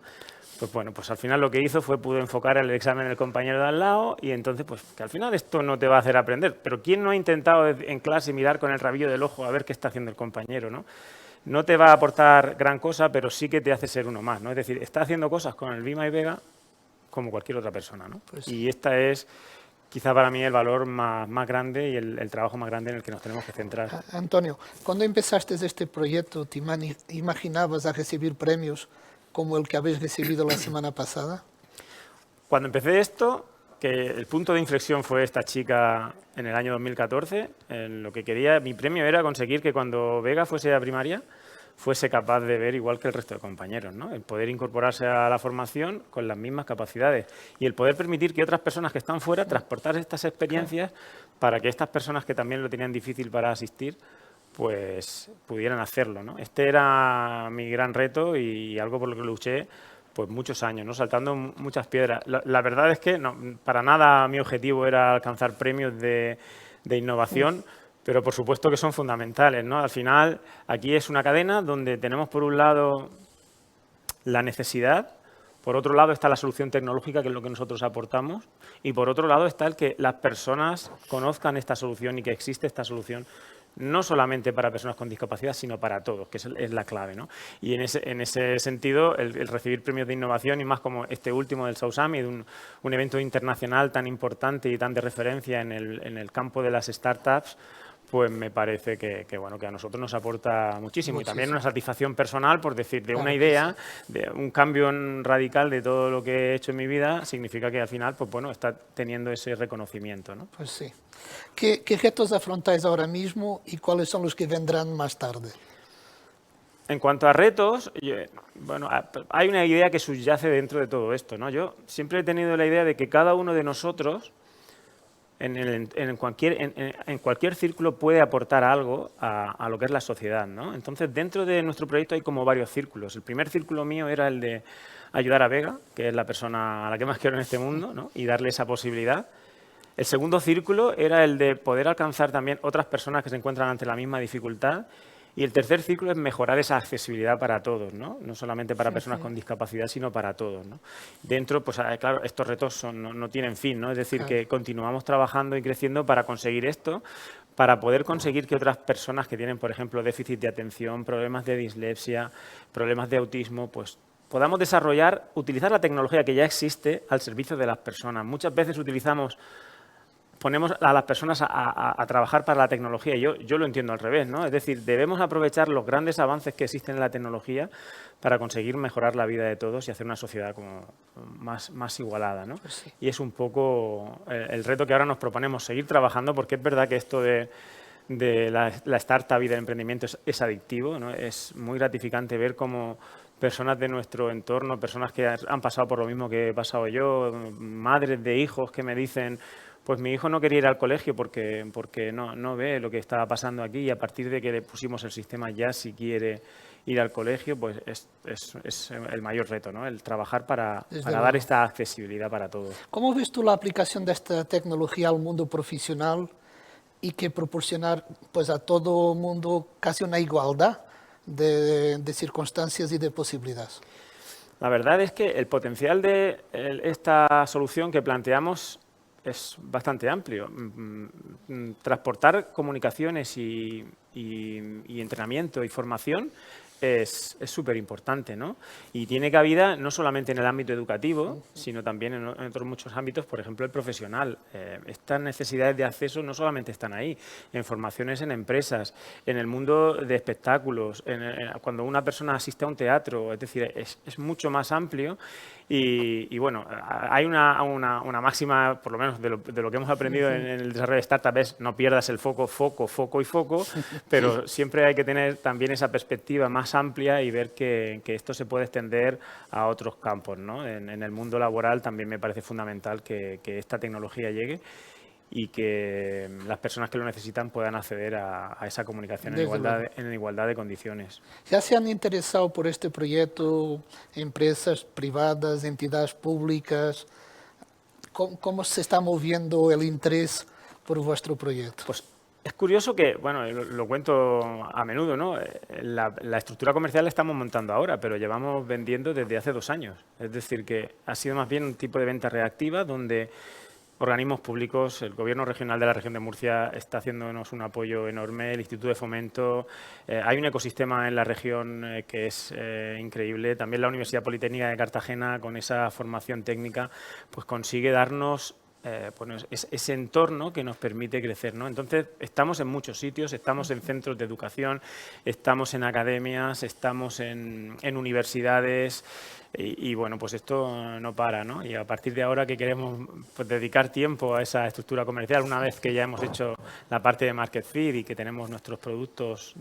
Speaker 5: Pues bueno, pues al final lo que hizo fue pudo enfocar el examen del compañero de al lado y entonces, pues que al final esto no te va a hacer aprender. Pero ¿quién no ha intentado en clase mirar con el rabillo del ojo a ver qué está haciendo el compañero, ¿no? No te va a aportar gran cosa, pero sí que te hace ser uno más, ¿no? Es decir, está haciendo cosas con el Be My Vega como cualquier otra persona, ¿no?
Speaker 6: Pues
Speaker 5: y esta es quizá para mí el valor más grande y el trabajo más grande en el que nos tenemos que centrar.
Speaker 6: Antonio, cuando empezaste este proyecto, ¿te imaginabas a recibir premios como el que habéis recibido la semana pasada?
Speaker 5: Cuando empecé esto, que el punto de inflexión fue esta chica en el año 2014, lo que quería, mi premio era conseguir que cuando Vega fuese a primaria, fuese capaz de ver igual que el resto de compañeros, ¿no? El poder incorporarse a la formación con las mismas capacidades y el poder permitir que otras personas que están fuera transportar estas experiencias para que estas personas que también lo tenían difícil para asistir, pues pudieran hacerlo, ¿no? Este era mi gran reto y algo por lo que luché pues muchos años, ¿no? Saltando muchas piedras. La verdad es que no, para nada mi objetivo era alcanzar premios de innovación, pero por supuesto que son fundamentales, ¿no? Al final, aquí es una cadena donde tenemos por un lado la necesidad, por otro lado está la solución tecnológica, que es lo que nosotros aportamos, y por otro lado está el que las personas conozcan esta solución y que existe esta solución no solamente para personas con discapacidad, sino para todos, que es la clave, ¿no? Y en ese sentido, el recibir premios de innovación, y más como este último del South Summit, un evento internacional tan importante y tan de referencia en el campo de las startups, pues me parece que a nosotros nos aporta muchísimo. Y también una satisfacción personal, por decir, de una idea, de un cambio radical de todo lo que he hecho en mi vida, significa que al final, pues bueno, está teniendo ese reconocimiento, ¿no?
Speaker 6: Pues sí. ¿Qué retos afrontáis ahora mismo y cuáles son los que vendrán más tarde?
Speaker 5: En cuanto a retos, bueno, hay una idea que subyace dentro de todo esto, ¿no? Yo siempre he tenido la idea de que cada uno de nosotros en cualquier círculo puede aportar algo a lo que es la sociedad, ¿no? Entonces, dentro de nuestro proyecto hay como varios círculos. El primer círculo mío era el de ayudar a Vega, que es la persona a la que más quiero en este mundo, ¿no? Y darle esa posibilidad. El segundo círculo era el de poder alcanzar también otras personas que se encuentran ante la misma dificultad. Y el tercer círculo es mejorar esa accesibilidad para todos, ¿no? No solamente para personas con discapacidad, sino para todos, ¿no? Dentro, pues claro, estos retos no tienen fin, ¿no? Es decir, que continuamos trabajando y creciendo para conseguir esto, para poder conseguir que otras personas que tienen, por ejemplo, déficit de atención, problemas de dislexia, problemas de autismo, pues podamos utilizar la tecnología que ya existe al servicio de las personas. Muchas veces ponemos a las personas a trabajar para la tecnología. Yo lo entiendo al revés, ¿no? Es decir, debemos aprovechar los grandes avances que existen en la tecnología para conseguir mejorar la vida de todos y hacer una sociedad como más igualada, ¿no?
Speaker 6: Pues sí.
Speaker 5: Y es un poco el reto que ahora nos proponemos, seguir trabajando, porque es verdad que esto de la startup y del emprendimiento es adictivo, ¿no? Es muy gratificante ver cómo personas de nuestro entorno, personas que han pasado por lo mismo que he pasado yo, madres de hijos que me dicen: pues mi hijo no quería ir al colegio porque no ve lo que estaba pasando aquí, y a partir de que le pusimos el sistema ya si quiere ir al colegio, pues es el mayor reto, ¿no? El trabajar para dar esta accesibilidad para todos.
Speaker 6: ¿Cómo ves tú la aplicación de esta tecnología al mundo profesional y que proporcionar pues, a todo mundo casi una igualdad de circunstancias y de posibilidades?
Speaker 5: La verdad es que el potencial de esta solución que planteamos es bastante amplio. Transportar comunicaciones y entrenamiento y formación es súper importante, ¿no? Y tiene cabida no solamente en el ámbito educativo, sino también en otros muchos ámbitos, por ejemplo, el profesional. Estas necesidades de acceso no solamente están ahí, en formaciones en empresas, en el mundo de espectáculos, cuando una persona asiste a un teatro, es decir, es mucho más amplio. Y bueno, hay una máxima, por lo menos de lo que hemos aprendido en el desarrollo de startup, es no pierdas el foco, pero siempre hay que tener también esa perspectiva más amplia y ver que esto se puede extender a otros campos, ¿no? En el mundo laboral también me parece fundamental que esta tecnología llegue y que las personas que lo necesitan puedan acceder a esa comunicación en igualdad de condiciones.
Speaker 6: ¿Ya se han interesado por este proyecto empresas privadas, entidades públicas? ¿Cómo se está moviendo el interés por vuestro proyecto?
Speaker 5: Pues Es curioso que, bueno, lo cuento a menudo, ¿no? La estructura comercial la estamos montando ahora, pero llevamos vendiendo desde hace 2 años. Es decir, que ha sido más bien un tipo de venta reactiva donde organismos públicos, el Gobierno regional de la región de Murcia está haciéndonos un apoyo enorme, el Instituto de Fomento, hay un ecosistema en la región que es increíble, también la Universidad Politécnica de Cartagena con esa formación técnica pues consigue darnos pues ese entorno que nos permite crecer, ¿no? Entonces, estamos en muchos sitios, estamos en centros de educación, estamos en academias, estamos en universidades y bueno, pues esto no para, ¿no? Y a partir de ahora que queremos pues, dedicar tiempo a esa estructura comercial, una vez que ya hemos hecho la parte de market fit y que tenemos nuestros productos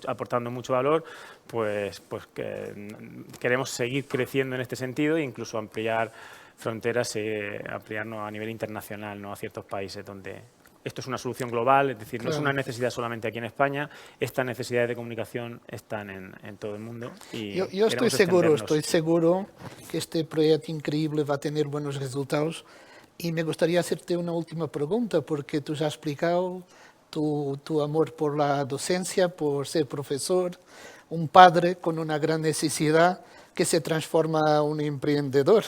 Speaker 5: aportando mucho valor, pues que queremos seguir creciendo en este sentido e incluso ampliar fronteras, ampliarnos a nivel internacional, ¿no? A ciertos países donde esto es una solución global, es decir, no es una necesidad solamente aquí en España, estas necesidades de comunicación están en todo el mundo. Y
Speaker 6: yo estoy seguro que este proyecto increíble va a tener buenos resultados y me gustaría hacerte una última pregunta porque tú has explicado tu amor por la docencia, por ser profesor, un padre con una gran necesidad que se transforma en un emprendedor.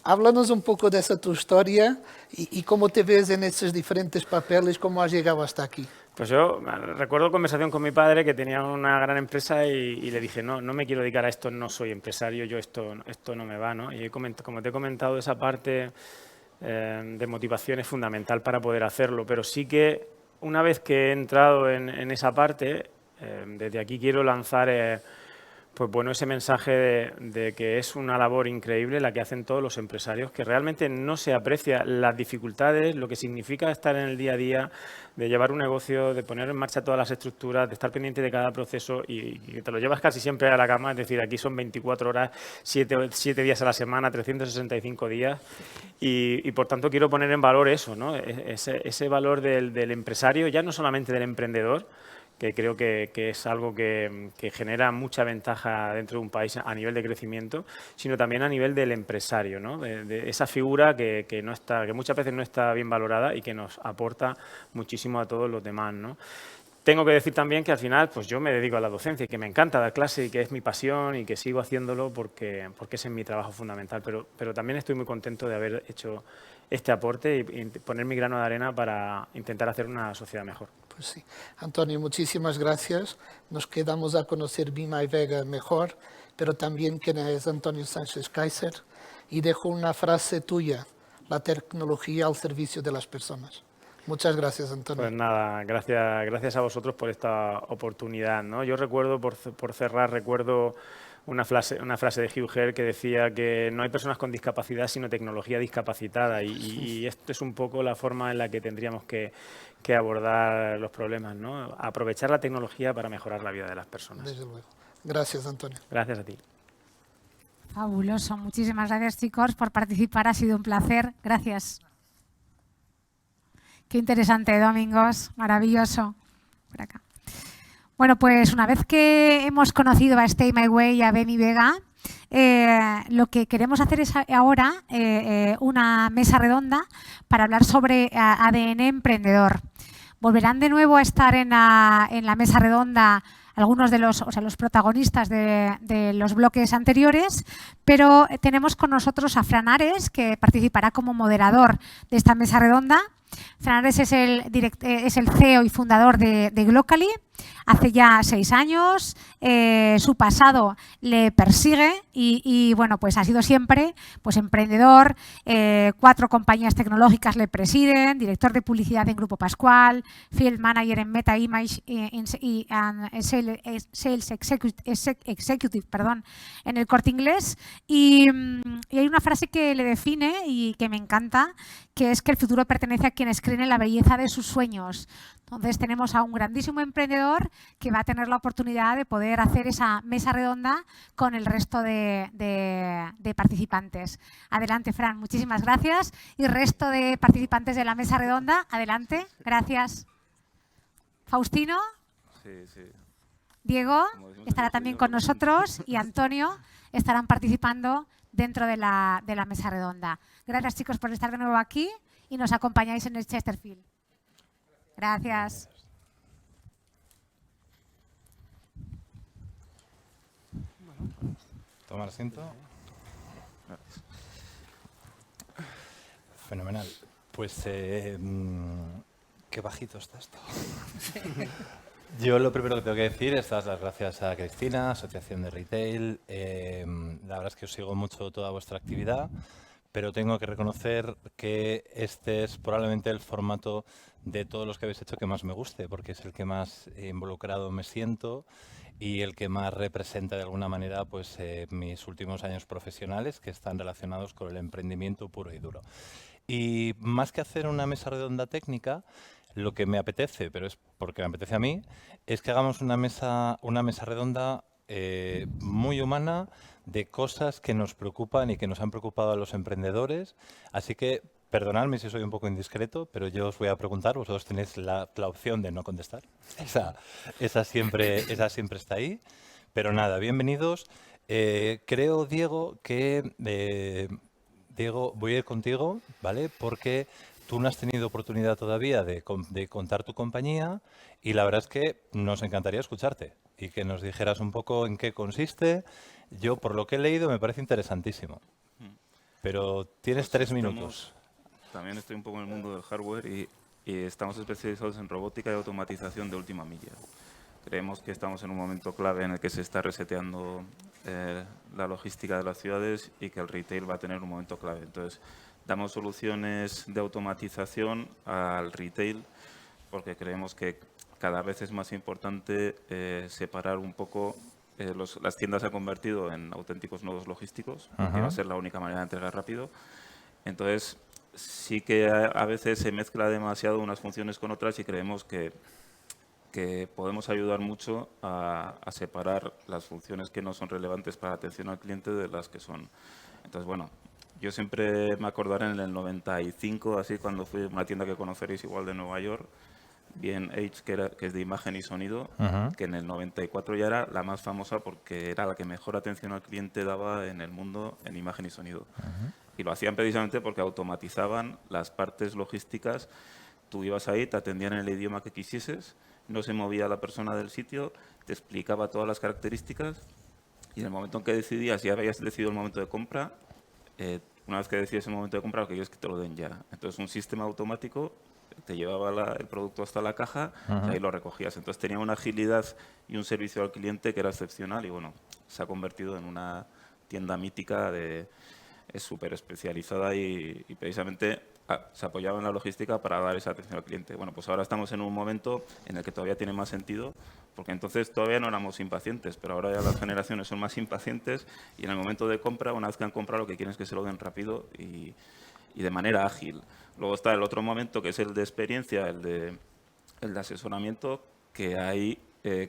Speaker 6: Háblanos un poco de esa tu historia y cómo te ves en esos diferentes papeles, cómo has llegado hasta aquí.
Speaker 5: Pues yo recuerdo conversación con mi padre que tenía una gran empresa y le dije, no me quiero dedicar a esto, no soy empresario, yo esto no me va, ¿no? Y como te he comentado, esa parte de motivación es fundamental para poder hacerlo, pero sí que una vez que he entrado en esa parte, desde aquí quiero lanzar pues bueno, ese mensaje de que es una labor increíble la que hacen todos los empresarios, que realmente no se aprecia las dificultades, lo que significa estar en el día a día, de llevar un negocio, de poner en marcha todas las estructuras, de estar pendiente de cada proceso y te lo llevas casi siempre a la cama, es decir, aquí son 24 horas, 7 días a la semana, 365 días y por tanto quiero poner en valor eso, ¿no? Ese valor del empresario, ya no solamente del emprendedor, que creo que es algo que genera mucha ventaja dentro de un país a nivel de crecimiento, sino también a nivel del empresario, ¿no? De esa figura que muchas veces no está bien valorada y que nos aporta muchísimo a todos los demás, ¿no? Tengo que decir también que al final pues yo me dedico a la docencia y que me encanta dar clase y que es mi pasión y que sigo haciéndolo porque ese es mi trabajo fundamental, pero también estoy muy contento de haber hecho este aporte y poner mi grano de arena para intentar hacer una sociedad mejor.
Speaker 6: Pues sí. Antonio, muchísimas gracias. Nos quedamos a conocer Be My Vega mejor, pero también quién es Antonio Sánchez Kaiser. Y dejo una frase tuya, la tecnología al servicio de las personas. Muchas gracias, Antonio.
Speaker 5: Pues nada, gracias a vosotros por esta oportunidad, ¿no? Yo recuerdo, por cerrar, recuerdo una frase de Hugh Herr que decía que no hay personas con discapacidad, sino tecnología discapacitada. Y esto es un poco la forma en la que tendríamos que abordar los problemas, ¿no? Aprovechar la tecnología para mejorar la vida de las personas.
Speaker 6: Desde luego. Gracias, Antonio.
Speaker 5: Gracias a ti.
Speaker 1: Fabuloso. Muchísimas gracias, chicos, por participar. Ha sido un placer. Gracias. Qué interesante, Domingos. Maravilloso. Por acá. Bueno, pues una vez que hemos conocido a Stay My Way y a Be My Vega, lo que queremos hacer es ahora una mesa redonda para hablar sobre ADN emprendedor. Volverán de nuevo a estar en la mesa redonda algunos de los protagonistas de los bloques anteriores, pero tenemos con nosotros a Fran Ares, que participará como moderador de esta mesa redonda. Fran Ares es el CEO y fundador de Glocally. Hace ya 6 años, su pasado le persigue y bueno, pues ha sido siempre pues emprendedor, 4 compañías tecnológicas le presiden, director de publicidad en Grupo Pascual, Field Manager en Meta Image y Sales Executive en el Corte Inglés. Y hay una frase que le define y que me encanta, que es que el futuro pertenece a quienes creen en la belleza de sus sueños. Entonces tenemos a un grandísimo emprendedor que va a tener la oportunidad de poder hacer esa mesa redonda con el resto de participantes. Adelante, Fran, muchísimas gracias. Y resto de participantes de la mesa redonda, adelante, gracias. Faustino,
Speaker 7: sí.
Speaker 1: Diego estará también con nosotros y Antonio estarán participando dentro de la mesa redonda. Gracias, chicos, por estar de nuevo aquí y nos acompañáis en el Chesterfield. Gracias.
Speaker 7: Tomar asiento. Gracias. Fenomenal. Pues, qué bajito está esto. Yo lo primero que tengo que decir es dar las gracias a Cristina, Asociación de Retail. La verdad es que os sigo mucho toda vuestra actividad, pero tengo que reconocer que este es probablemente el formato de todos los que habéis hecho que más me guste, porque es el que más involucrado me siento y el que más representa de alguna manera pues, mis últimos años profesionales, que están relacionados con el emprendimiento puro y duro. Y más que hacer una mesa redonda técnica, lo que me apetece, pero es porque me apetece a mí, es que hagamos una mesa redonda muy humana de cosas que nos preocupan y que nos han preocupado a los emprendedores. Así que, perdonadme si soy un poco indiscreto, pero yo os voy a preguntar, vosotros tenéis la opción de no contestar. Esa siempre está ahí. Pero nada, bienvenidos. Creo, Diego, que... Diego, voy a ir contigo, ¿vale? Porque tú no has tenido oportunidad todavía de contar tu compañía y la verdad es que nos encantaría escucharte y que nos dijeras un poco en qué consiste. Yo, por lo que he leído, me parece interesantísimo. Pero tienes
Speaker 8: Pues
Speaker 7: 3 minutos.
Speaker 8: También estoy un poco en el mundo del hardware y estamos especializados en robótica y automatización de última milla. Creemos que estamos en un momento clave en el que se está reseteando la logística de las ciudades y que el retail va a tener un momento clave. Entonces, damos soluciones de automatización al retail porque creemos que cada vez es más importante separar un poco. Las tiendas se han convertido en auténticos nodos logísticos, que va a ser la única manera de entregar rápido. Entonces, sí que a veces se mezcla demasiado unas funciones con otras y creemos que podemos ayudar mucho a separar las funciones que no son relevantes para atención al cliente de las que son. Entonces, bueno, yo siempre me acordaré en el 95, así cuando fui a una tienda que conoceréis igual de Nueva York, B&H, que es de imagen y sonido, que en el 94 ya era la más famosa porque era la que mejor atención al cliente daba en el mundo en imagen y sonido. Y lo hacían precisamente porque automatizaban las partes logísticas. Tú ibas ahí, te atendían en el idioma que quisieses, no se movía la persona del sitio, te explicaba todas las características y en el momento en que decidías, ya habías decidido el momento de compra, una vez que decides el momento de compra, lo que quieres es que te lo den ya. Entonces, un sistema automático te llevaba el producto hasta la caja y ahí lo recogías. Entonces, tenía una agilidad y un servicio al cliente que era excepcional y, bueno, se ha convertido en una tienda mítica es súper especializada y precisamente se apoyaba en la logística para dar esa atención al cliente. Bueno, pues ahora estamos en un momento en el que todavía tiene más sentido, porque entonces todavía no éramos impacientes, pero ahora ya las generaciones son más impacientes y en el momento de compra, una vez que han comprado, lo que quieren es que se lo den rápido y de manera ágil. Luego está el otro momento, que es el de experiencia, el de asesoramiento, que ahí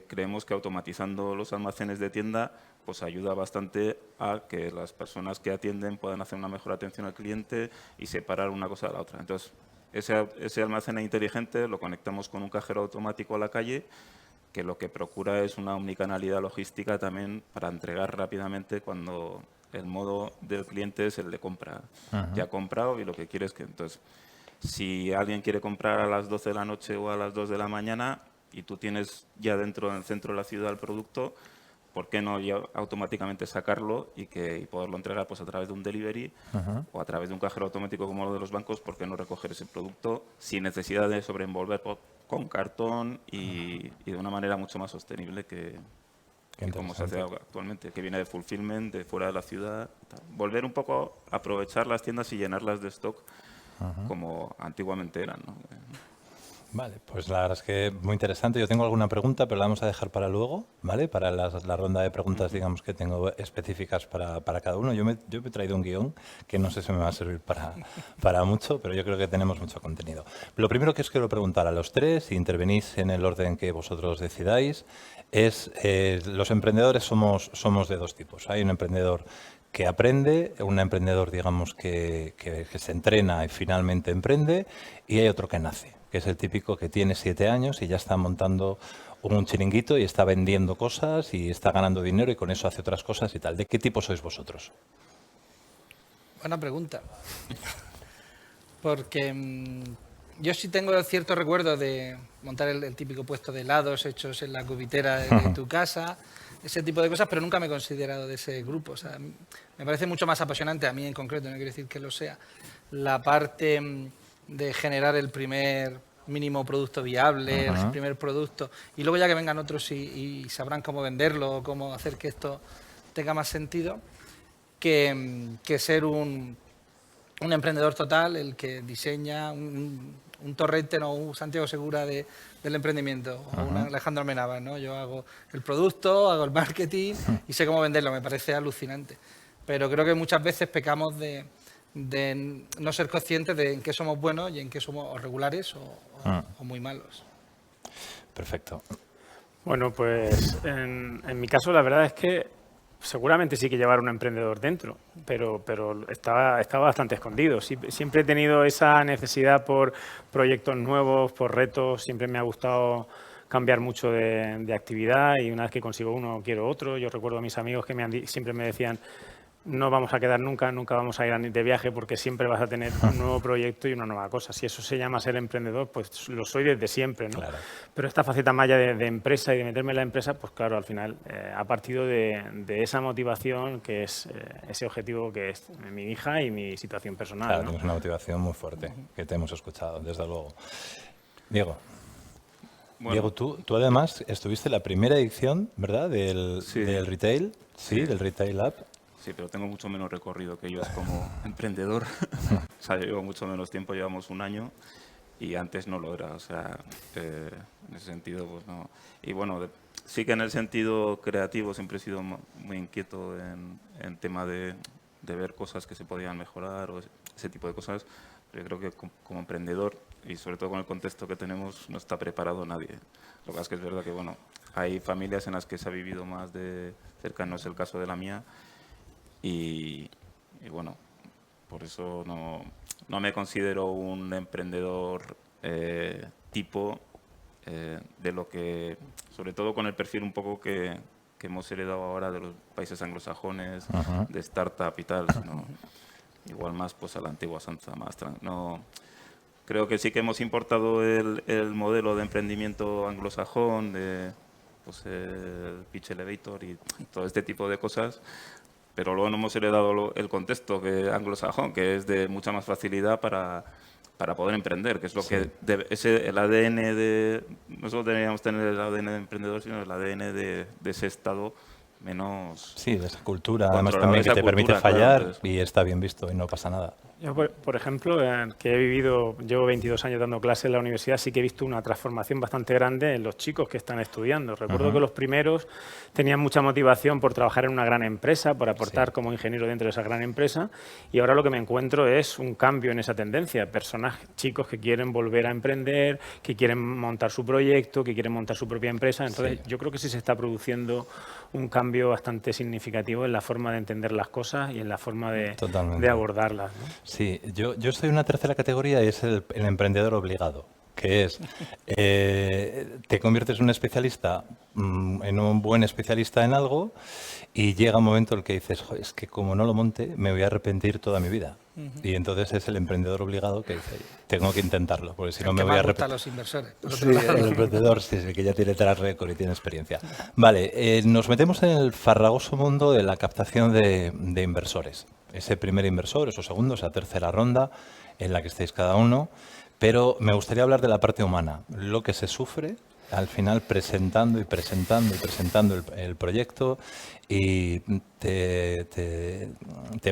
Speaker 8: creemos que automatizando los almacenes de tienda pues ayuda bastante a que las personas que atienden puedan hacer una mejor atención al cliente y separar una cosa de la otra. Entonces, ese almacén inteligente lo conectamos con un cajero automático a la calle, que lo que procura es una omnicanalidad logística también para entregar rápidamente cuando el modo del cliente es el de compra. Ya ha comprado y lo que quiere es que... Entonces, si alguien quiere comprar a las 12 de la noche o a las 2 de la mañana y tú tienes ya dentro del centro de la ciudad el producto, ¿por qué no ya automáticamente sacarlo y poderlo entregar pues, a través de un delivery o a través de un cajero automático como lo de los bancos? ¿Por qué no recoger ese producto sin necesidad de sobreenvolver con cartón y de una manera mucho más sostenible que como se hace actualmente, que viene de fulfillment, de fuera de la ciudad? Volver un poco a aprovechar las tiendas y llenarlas de stock como antiguamente eran, ¿no?
Speaker 7: Vale, pues la verdad es que muy interesante. Yo tengo alguna pregunta, pero la vamos a dejar para luego, ¿vale? Para la ronda de preguntas, digamos, que tengo específicas para cada uno. Yo me he traído un guión que no sé si me va a servir para mucho, pero yo creo que tenemos mucho contenido. Lo primero que os quiero preguntar a los tres, si intervenís en el orden que vosotros decidáis, es los emprendedores somos de dos tipos. Hay un emprendedor que aprende, un emprendedor, digamos, que se entrena y finalmente emprende, y hay otro que nace, que es el típico que tiene 7 años y ya está montando un chiringuito y está vendiendo cosas y está ganando dinero y con eso hace otras cosas y tal. ¿De qué tipo sois vosotros?
Speaker 3: Buena pregunta. Porque yo sí tengo cierto recuerdo de montar el típico puesto de helados hechos en la cubitera de tu casa, ese tipo de cosas, pero nunca me he considerado de ese grupo. O sea, me parece mucho más apasionante, a mí en concreto, no quiero decir que lo sea, la parte de generar el primer mínimo producto viable, el primer producto, y luego ya que vengan otros y sabrán cómo venderlo, cómo hacer que esto tenga más sentido, que ser un emprendedor total, el que diseña un Torrente, no, un Santiago Segura del emprendimiento, o un Alejandro Amenábar, ¿no? Yo hago el producto, hago el marketing y sé cómo venderlo, me parece alucinante. Pero creo que muchas veces pecamos de no ser conscientes de en qué somos buenos y en qué somos o regulares o muy malos.
Speaker 7: Perfecto.
Speaker 5: Bueno, pues en mi caso la verdad es que seguramente sí que llevar un emprendedor dentro, pero estaba bastante escondido. Siempre he tenido esa necesidad por proyectos nuevos, por retos, siempre me ha gustado cambiar mucho de actividad y una vez que consigo uno quiero otro. Yo recuerdo a mis amigos que siempre me decían no vamos a quedar nunca vamos a ir de viaje porque siempre vas a tener un nuevo proyecto y una nueva cosa. Si eso se llama ser emprendedor, pues lo soy desde siempre, ¿no? Claro. Pero esta faceta más ya de empresa y de meterme en la empresa, pues claro, al final ha partido de esa motivación que es ese objetivo que es mi hija y mi situación personal.
Speaker 7: Claro,
Speaker 5: ¿no?
Speaker 7: tienes una motivación muy fuerte, que te hemos escuchado, desde luego. Diego. Bueno. Diego, tú además estuviste en la primera edición, ¿verdad?, del Retail, del Retail Lab.
Speaker 8: Sí, pero tengo mucho menos recorrido que ellos como emprendedor. O sea, yo llevo mucho menos tiempo, llevamos un año y antes no lo era. O sea, en ese sentido, pues no. Y bueno, sí que en el sentido creativo siempre he sido muy inquieto en tema de ver cosas que se podían mejorar o ese tipo de cosas. Pero yo creo que como emprendedor y sobre todo con el contexto que tenemos no está preparado nadie. Lo que pasa es que es verdad que bueno, hay familias en las que se ha vivido más de cerca, no es el caso de la mía. Y bueno, por eso no me considero un emprendedor tipo de lo que, sobre todo con el perfil un poco que hemos heredado ahora de los países anglosajones, de startup y tal, sino igual más pues a la antigua Sanza, más no. Creo que sí que hemos importado el modelo de emprendimiento anglosajón, de pues, el Pitch Elevator y todo este tipo de cosas. Pero luego no hemos heredado el contexto anglosajón, que es de mucha más facilidad para poder emprender, que es lo que el ADN de... No solo deberíamos tener el ADN de emprendedor, sino el ADN de ese estado menos...
Speaker 7: Sí, de esa cultura, además también que te permite fallar, claro, y está bien visto y no pasa nada.
Speaker 5: Yo, por ejemplo, que llevo 22 años dando clases en la universidad, sí que he visto una transformación bastante grande en los chicos que están estudiando. Recuerdo que los primeros tenían mucha motivación por trabajar en una gran empresa, por aportar como ingeniero dentro de esa gran empresa, y ahora lo que me encuentro es un cambio en esa tendencia. Personas, chicos que quieren volver a emprender, que quieren montar su proyecto, que quieren montar su propia empresa. Entonces, yo creo que sí se está produciendo un cambio bastante significativo en la forma de entender las cosas y en la forma de abordarlas, ¿no?
Speaker 7: Sí, yo estoy en una tercera categoría y es el emprendedor obligado, que es, te conviertes en un especialista, en un buen especialista en algo y llega un momento en el que dices, es que como no lo monte me voy a arrepentir toda mi vida. Y entonces es el emprendedor obligado que dice, tengo que intentarlo, porque si no me voy a arrepentir.
Speaker 3: Los inversores.
Speaker 7: Sí, el emprendedor, sí, que ya tiene track record y tiene experiencia. Vale, nos metemos en el farragoso mundo de la captación de inversores. Ese primer inversor, esos segundos, esa tercera ronda en la que estáis cada uno. Pero me gustaría hablar de la parte humana, lo que se sufre al final presentando el proyecto y te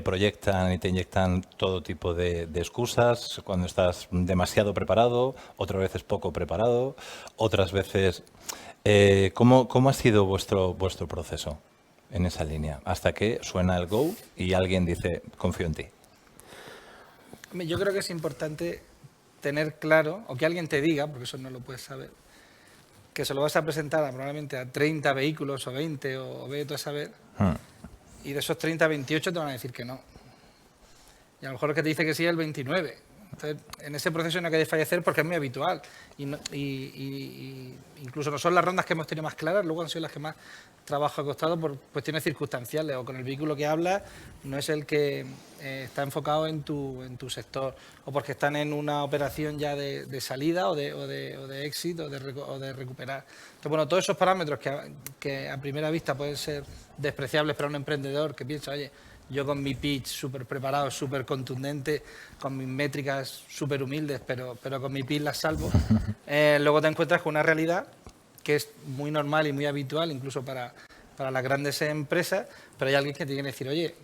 Speaker 7: proyectan y te inyectan todo tipo de excusas cuando estás demasiado preparado, otras veces poco preparado, otras veces... ¿Cómo ha sido vuestro proceso en esa línea? Hasta que suena el go y alguien dice, confío en ti.
Speaker 3: Yo creo que es importante tener claro, o que alguien te diga, porque eso no lo puedes saber, que se lo vas a presentar probablemente a 30 vehículos o 20 o ve tú a saber, y de esos 30, 28 te van a decir que no. Y a lo mejor el que te dice que sí es el 29, Entonces, en ese proceso no hay que desfallecer porque es muy habitual. Y incluso no son las rondas que hemos tenido más claras, luego han sido las que más trabajo ha costado por cuestiones circunstanciales, o con el vehículo que hablas no es el que está enfocado en tu sector, o porque están en una operación ya de salida o de éxito o de recuperar. Entonces, bueno, todos esos parámetros que a primera vista pueden ser despreciables para un emprendedor que piensa, oye, yo con mi pitch súper preparado, súper contundente, con mis métricas súper humildes, pero con mi pitch las salvo, luego te encuentras con una realidad que es muy normal y muy habitual, incluso para las grandes empresas, pero hay alguien que te tiene que decir, oye,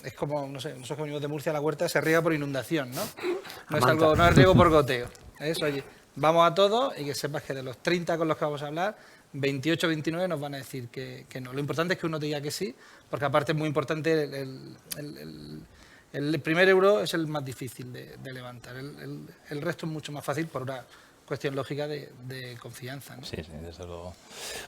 Speaker 3: es como, no sé, nosotros que venimos de Murcia, la huerta se riega por inundación, ¿no? No es riego por goteo. Oye, vamos a todo y que sepas que de los 30 con los que vamos a hablar, 28 o 29 nos van a decir que no. Lo importante es que uno te diga que sí, porque aparte es muy importante, el primer euro es el más difícil de levantar. El resto es mucho más fácil por una cuestión lógica de confianza, ¿no?
Speaker 7: Sí, desde luego.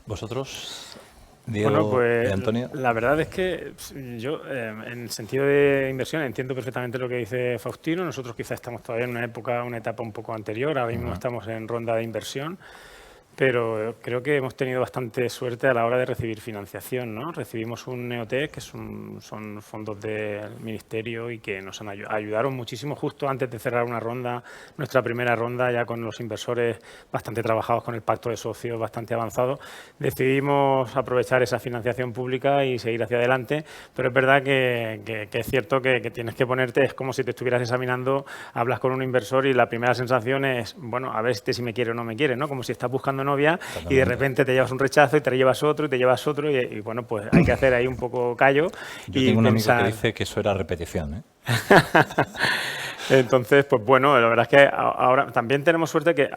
Speaker 7: ¿Vosotros, Diego
Speaker 5: Bueno,
Speaker 7: y Antonio?
Speaker 5: La verdad es que yo, en sentido de inversión, entiendo perfectamente lo que dice Faustino. Nosotros quizás estamos todavía en una etapa un poco anterior. Ahora mismo estamos en ronda de inversión. Pero creo que hemos tenido bastante suerte a la hora de recibir financiación, ¿no? Recibimos un Neotec, que son fondos del Ministerio y que nos ayudaron muchísimo justo antes de cerrar una ronda, nuestra primera ronda, ya con los inversores bastante trabajados, con el pacto de socios bastante avanzado. Decidimos aprovechar esa financiación pública y seguir hacia adelante, pero es verdad que es cierto que tienes que ponerte, es como si te estuvieras examinando, hablas con un inversor y la primera sensación es, bueno, a ver si me quiere o no me quiere, ¿no? Como si estás buscando novia y de repente te llevas un rechazo y te llevas otro y te llevas otro y bueno, pues hay que hacer ahí un poco callo.
Speaker 7: Yo tengo un amigo que dice que eso era repetición, ¿eh?
Speaker 5: Entonces, pues bueno, la verdad es que ahora también tenemos suerte que,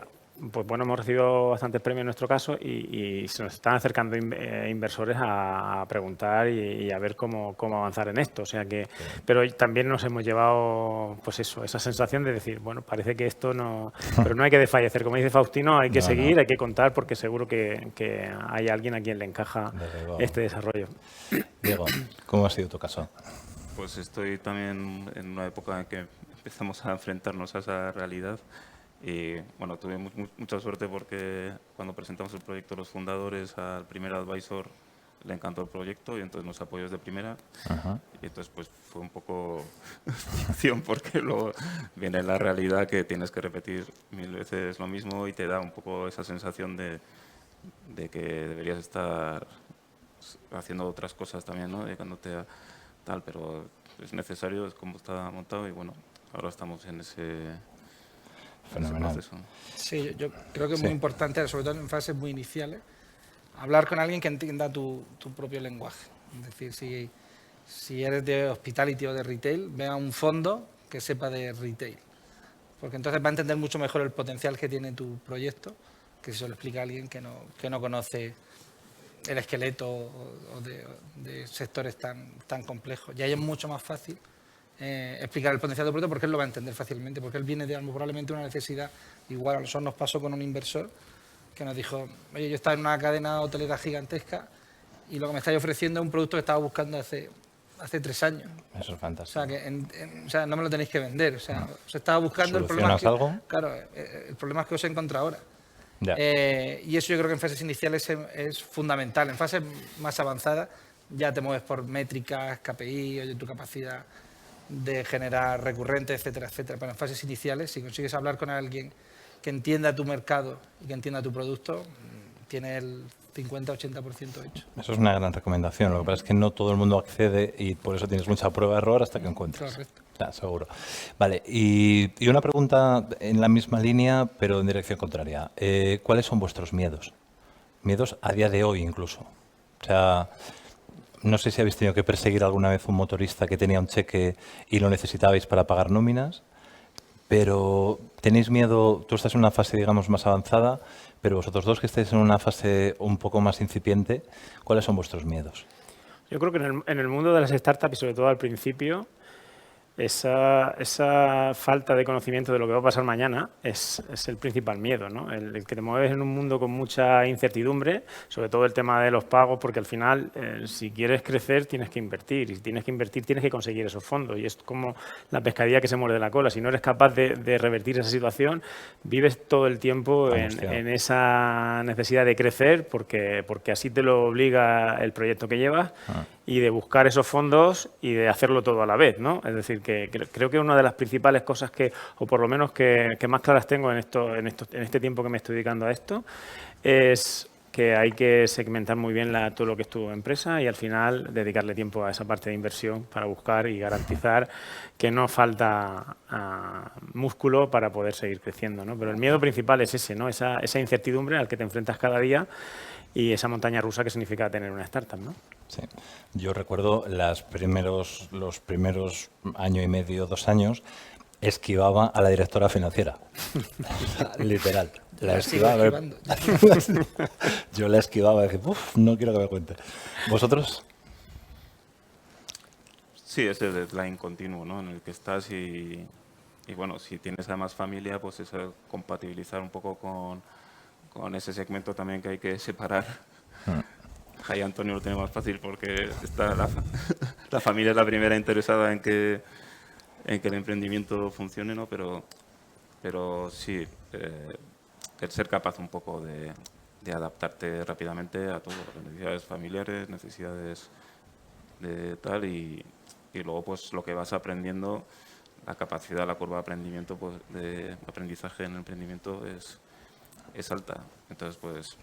Speaker 5: pues bueno, hemos recibido bastantes premios en nuestro caso y se nos están acercando inversores a preguntar y a ver cómo avanzar en esto. O sea que, pero también nos hemos llevado, pues eso, esa sensación de decir, bueno, parece que esto no, pero no hay que desfallecer. Como dice Faustino, hay que seguir, hay que contar porque seguro que hay alguien a quien le encaja este desarrollo.
Speaker 7: Diego, ¿cómo ha sido tu caso?
Speaker 8: Pues estoy también en una época en que empezamos a enfrentarnos a esa realidad. Y bueno, tuve mucha suerte porque cuando presentamos el proyecto a los fundadores, al primer advisor le encantó el proyecto y entonces nos apoyó desde primera. Y entonces pues fue un poco ficción porque luego viene la realidad que tienes que repetir 1000 veces lo mismo y te da un poco esa sensación de que deberías estar haciendo otras cosas también, ¿no? Dedicándote a tal, pero es necesario, es como está montado y bueno, ahora estamos en ese...
Speaker 7: Fenomenal.
Speaker 3: Sí, yo creo que es muy importante, sobre todo en fases muy iniciales, hablar con alguien que entienda tu propio lenguaje. Es decir, si eres de hospitality o de retail, ve a un fondo que sepa de retail. Porque entonces va a entender mucho mejor el potencial que tiene tu proyecto que si se lo explica a alguien que no conoce el esqueleto o de sectores tan complejos. Y ahí es mucho más fácil explicar el potencial del producto porque él lo va a entender fácilmente, porque él viene de probablemente una necesidad igual. A nosotros nos pasó con un inversor que nos dijo, oye, yo estaba en una cadena hotelera gigantesca y lo que me estáis ofreciendo es un producto que estaba buscando hace 3 años.
Speaker 7: Eso es fantástico.
Speaker 3: O sea, no me lo tenéis que vender. O sea, os estaba buscando el problema.
Speaker 7: ¿Algo?
Speaker 3: Claro, el problema es que os he encontrado ahora. Y eso yo creo que en fases iniciales es fundamental. En fases más avanzadas ya te mueves por métricas, KPI, oye, tu capacidad de generar recurrentes, etcétera, etcétera. Pero en fases iniciales, si consigues hablar con alguien que entienda tu mercado y que entienda tu producto, tienes el 50-80% hecho.
Speaker 7: Eso es una gran recomendación. Lo que pasa es que no todo el mundo accede y por eso tienes mucha prueba-error hasta que encuentras.
Speaker 3: Correcto.
Speaker 7: Ya, seguro. Vale, y una pregunta en la misma línea, pero en dirección contraria. ¿Cuáles son vuestros miedos? Miedos a día de hoy incluso. O sea, no sé si habéis tenido que perseguir alguna vez un motorista que tenía un cheque y lo necesitabais para pagar nóminas, pero ¿tenéis miedo? Tú estás en una fase, digamos, más avanzada, pero vosotros dos que estáis en una fase un poco más incipiente, ¿cuáles son vuestros miedos?
Speaker 5: Yo creo que en el mundo de las startups y sobre todo al principio, esa falta de conocimiento de lo que va a pasar mañana es el principal miedo, ¿no? El que te mueves en un mundo con mucha incertidumbre, sobre todo el tema de los pagos, porque al final, si quieres crecer, tienes que invertir. Y si tienes que invertir, tienes que conseguir esos fondos. Y es como la pescadilla que se muerde la cola. Si no eres capaz de revertir esa situación, vives todo el tiempo en esa necesidad de crecer, porque así te lo obliga el proyecto que llevas, y de buscar esos fondos y de hacerlo todo a la vez, ¿no? Es decir, que creo que una de las principales cosas o por lo menos que más claras tengo en este tiempo que me estoy dedicando a esto, es que hay que segmentar muy bien todo lo que es tu empresa y al final dedicarle tiempo a esa parte de inversión para buscar y garantizar que no falta músculo para poder seguir creciendo, ¿no? Pero el miedo principal es ese, ¿no? Esa incertidumbre al que te enfrentas cada día y esa montaña rusa que significa tener una startup, ¿no?
Speaker 7: Sí. Yo recuerdo los primeros año y medio, 2 años, esquivaba a la directora financiera. Literal. La esquivaba. Yo la esquivaba y decía, no quiero que me cuente. ¿Vosotros?
Speaker 8: Sí, ese deadline continuo, ¿no? En el que estás y bueno, si tienes además familia, pues eso, compatibilizar un poco con ese segmento también que hay que separar. Ahí Antonio lo tiene más fácil porque está la familia es la primera interesada en que el emprendimiento funcione, ¿no? Pero sí, el ser capaz un poco de adaptarte rápidamente a todo, necesidades familiares, necesidades de tal y luego pues lo que vas aprendiendo, la capacidad, la curva de aprendimiento, pues, de aprendizaje en el emprendimiento es alta. Entonces, pues,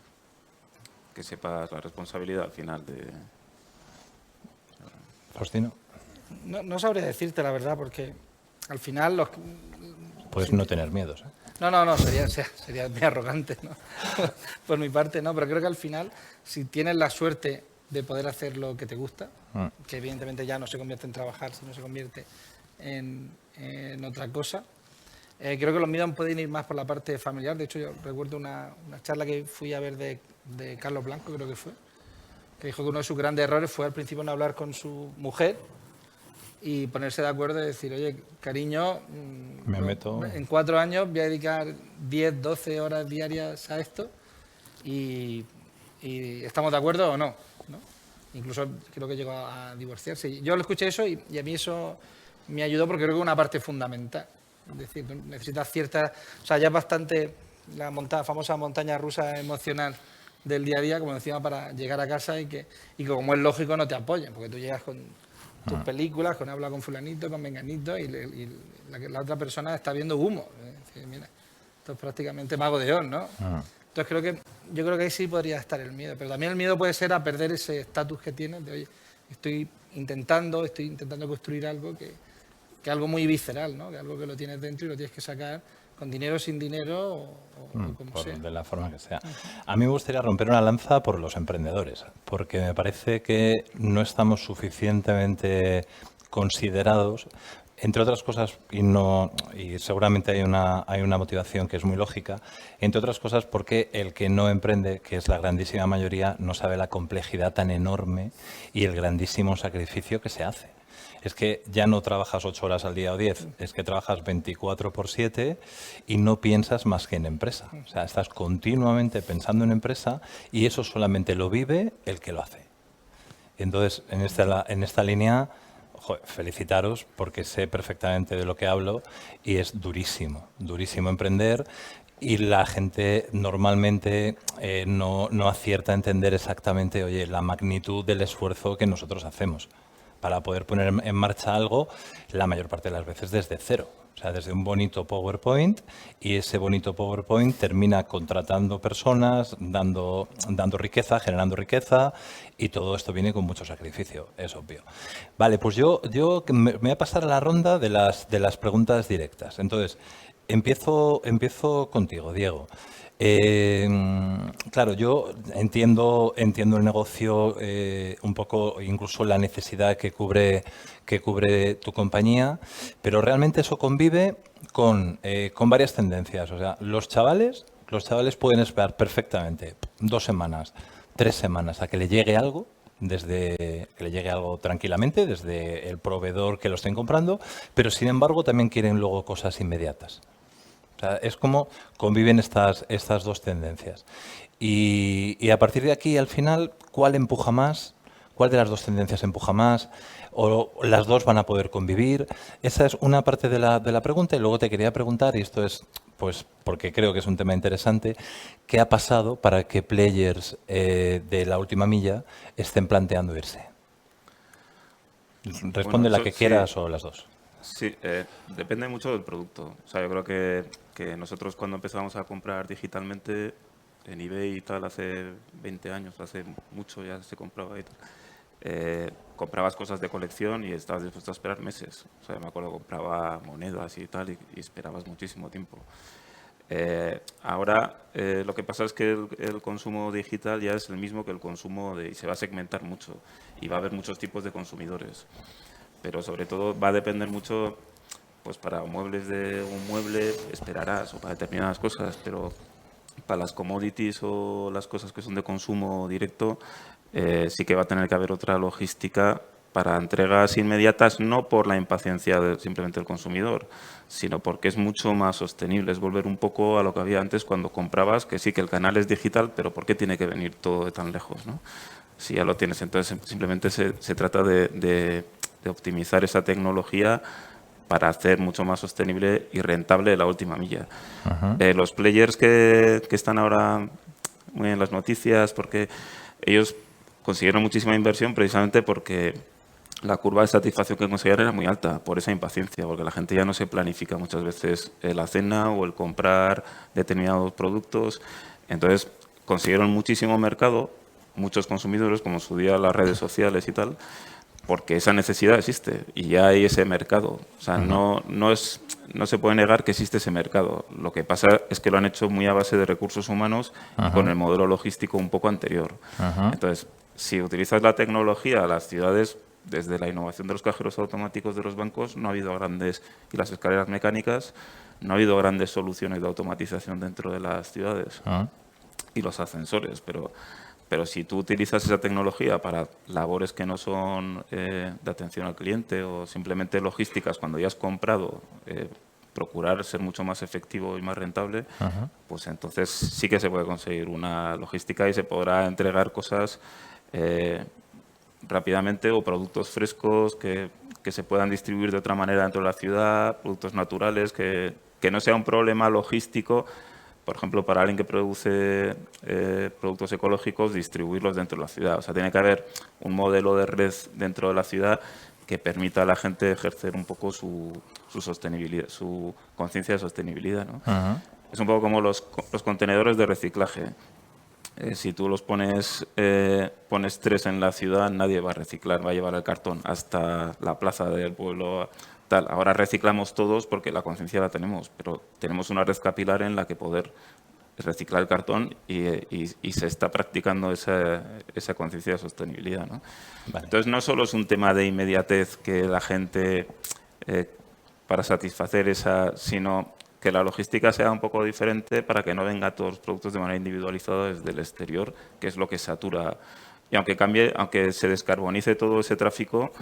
Speaker 8: que sepas la responsabilidad al final de...
Speaker 7: Faustino.
Speaker 3: No sabría decirte la verdad, porque al final
Speaker 7: Puedes no tener miedos, ¿eh?
Speaker 3: No, sería muy arrogante, ¿no? Por mi parte, no, pero creo que al final, si tienes la suerte de poder hacer lo que te gusta, que evidentemente ya no se convierte en trabajar, sino se convierte en otra cosa, creo que los miedos pueden ir más por la parte familiar. De hecho, yo recuerdo una charla que fui a ver de Carlos Blanco, creo que fue, que dijo que uno de sus grandes errores fue al principio no hablar con su mujer y ponerse de acuerdo y decir, oye, cariño,
Speaker 7: me meto.
Speaker 3: En 4 años voy a dedicar 10, 12 horas diarias a esto y ¿estamos de acuerdo o no? Incluso creo que llegó a divorciarse. Yo lo escuché eso y a mí eso me ayudó porque creo que es una parte fundamental. Es decir, necesitas cierta... O sea, ya es bastante la famosa montaña rusa emocional del día a día, como decía, para llegar a casa y que como es lógico no te apoyen, porque tú llegas con tus películas, habla con fulanito, con menganito y la otra persona está viendo humo. Es decir, mira, esto es prácticamente Mago de Oz, ¿no? Entonces yo creo que ahí sí podría estar el miedo, pero también el miedo puede ser a perder ese estatus que tienes de, oye, estoy intentando construir algo que algo muy visceral, ¿no? Que algo que lo tienes dentro y lo tienes que sacar con dinero, sin dinero o como sea.
Speaker 7: De la forma que sea. A mí me gustaría romper una lanza por los emprendedores, porque me parece que no estamos suficientemente considerados, entre otras cosas, y seguramente hay una motivación que es muy lógica, entre otras cosas porque el que no emprende, que es la grandísima mayoría, no sabe la complejidad tan enorme y el grandísimo sacrificio que se hace. Es que ya no trabajas 8 horas al día o 10, es que trabajas 24/7 y no piensas más que en empresa. O sea, estás continuamente pensando en empresa y eso solamente lo vive el que lo hace. Entonces, en esta línea, felicitaros porque sé perfectamente de lo que hablo y es durísimo emprender. Y la gente normalmente no acierta a entender exactamente, oye, la magnitud del esfuerzo que nosotros hacemos para poder poner en marcha algo, la mayor parte de las veces desde cero. O sea, desde un bonito PowerPoint, y ese bonito PowerPoint termina contratando personas, dando riqueza, generando riqueza, y todo esto viene con mucho sacrificio, es obvio. Vale, pues yo me voy a pasar a la ronda de las preguntas directas. Entonces, empiezo contigo, Diego. Claro, yo entiendo el negocio un poco, incluso la necesidad que cubre tu compañía, pero realmente eso convive con varias tendencias. O sea, los chavales pueden esperar perfectamente 2 semanas, 3 semanas a que le llegue algo desde que le llegue algo tranquilamente, desde el proveedor que lo estén comprando, pero sin embargo también quieren luego cosas inmediatas. O sea, es como conviven estas dos tendencias. Y a partir de aquí, al final, ¿cuál empuja más? ¿Cuál de las dos tendencias empuja más? ¿O las dos van a poder convivir? Esa es una parte de la pregunta. Y luego te quería preguntar, y esto es pues porque creo que es un tema interesante, ¿qué ha pasado para que players de la última milla estén planteando irse? Responde la que quieras o las dos.
Speaker 8: Sí, depende mucho del producto. O sea, yo creo que nosotros cuando empezamos a comprar digitalmente en eBay y tal, hace 20 años, hace mucho ya se compraba y tal, comprabas cosas de colección y estabas dispuesto a esperar meses. O sea, me acuerdo que compraba monedas y tal y esperabas muchísimo tiempo. Ahora lo que pasa es que el consumo digital ya es el mismo que el consumo y se va a segmentar mucho y va a haber muchos tipos de consumidores. Pero sobre todo va a depender mucho, pues para muebles de un mueble esperarás o para determinadas cosas, pero para las commodities o las cosas que son de consumo directo sí que va a tener que haber otra logística para entregas inmediatas, no por la impaciencia simplemente del consumidor, sino porque es mucho más sostenible, es volver un poco a lo que había antes cuando comprabas, que sí que el canal es digital, pero ¿por qué tiene que venir todo de tan lejos, ¿no? Si ya lo tienes, entonces simplemente se trata de optimizar esa tecnología para hacer mucho más sostenible y rentable la última milla. Los players que están ahora muy en las noticias, porque ellos consiguieron muchísima inversión precisamente porque la curva de satisfacción que conseguían era muy alta por esa impaciencia, porque la gente ya no se planifica muchas veces la cena o el comprar determinados productos. Entonces consiguieron muchísimo mercado, muchos consumidores, como en su día las redes sociales y tal, porque esa necesidad existe y ya hay ese mercado. O sea, no se puede negar que existe ese mercado. Lo que pasa es que lo han hecho muy a base de recursos humanos y con el modelo logístico un poco anterior. Entonces, si utilizas la tecnología, las ciudades, desde la innovación de los cajeros automáticos de los bancos, no ha habido grandes, y las escaleras mecánicas, no ha habido grandes soluciones de automatización dentro de las ciudades. Y los ascensores, pero si tú utilizas esa tecnología para labores que no son de atención al cliente o simplemente logísticas, cuando ya has comprado, procurar ser mucho más efectivo y más rentable, pues entonces sí que se puede conseguir una logística y se podrá entregar cosas rápidamente o productos frescos que se puedan distribuir de otra manera dentro de la ciudad, productos naturales, que no sea un problema logístico. Por ejemplo, para alguien que produce productos ecológicos, distribuirlos dentro de la ciudad. O sea, tiene que haber un modelo de red dentro de la ciudad que permita a la gente ejercer un poco su sostenibilidad, su conciencia de sostenibilidad, ¿no? Es un poco como los contenedores de reciclaje. Si tú los pones 3 en la ciudad, nadie va a reciclar, va a llevar el cartón hasta la plaza del pueblo. Tal. Ahora reciclamos todos porque la conciencia la tenemos, pero tenemos una red capilar en la que poder reciclar el cartón y se está practicando esa conciencia de sostenibilidad, ¿no? Vale. Entonces, no solo es un tema de inmediatez que la gente, para satisfacer sino que la logística sea un poco diferente para que no venga todos los productos de manera individualizada desde el exterior, que es lo que satura. Y aunque se descarbonice todo ese tráfico,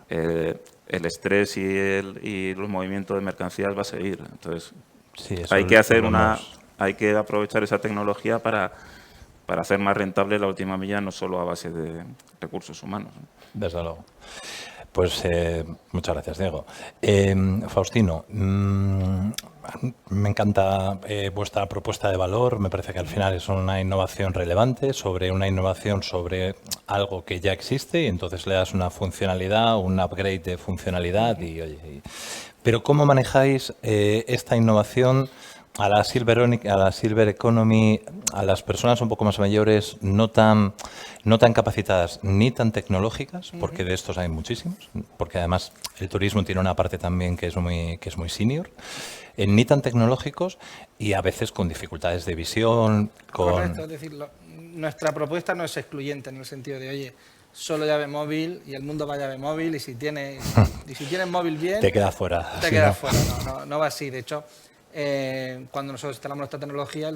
Speaker 8: el estrés y los movimientos de mercancías va a seguir. Entonces, sí, hay que aprovechar esa tecnología para hacer más rentable la última milla, no solo a base de recursos humanos, ¿no?
Speaker 7: Desde luego. Pues muchas gracias, Diego. Faustino, me encanta vuestra propuesta de valor. Me parece que al final es una innovación relevante sobre algo que ya existe y entonces le das una funcionalidad, un upgrade de funcionalidad. Pero ¿cómo manejáis esta innovación a la Silver Economy, a las personas un poco más mayores, no tan capacitadas ni tan tecnológicas, porque de estos hay muchísimos, porque además el turismo tiene una parte también que es muy senior, ni tan tecnológicos y a veces con dificultades de visión.
Speaker 3: Correcto, es decir, nuestra propuesta no es excluyente en el sentido de, oye, solo llave móvil y el mundo va a llave móvil y si tienes móvil bien...
Speaker 7: Te quedas fuera.
Speaker 3: Te quedas fuera, no va así. De hecho, cuando nosotros instalamos nuestra tecnología,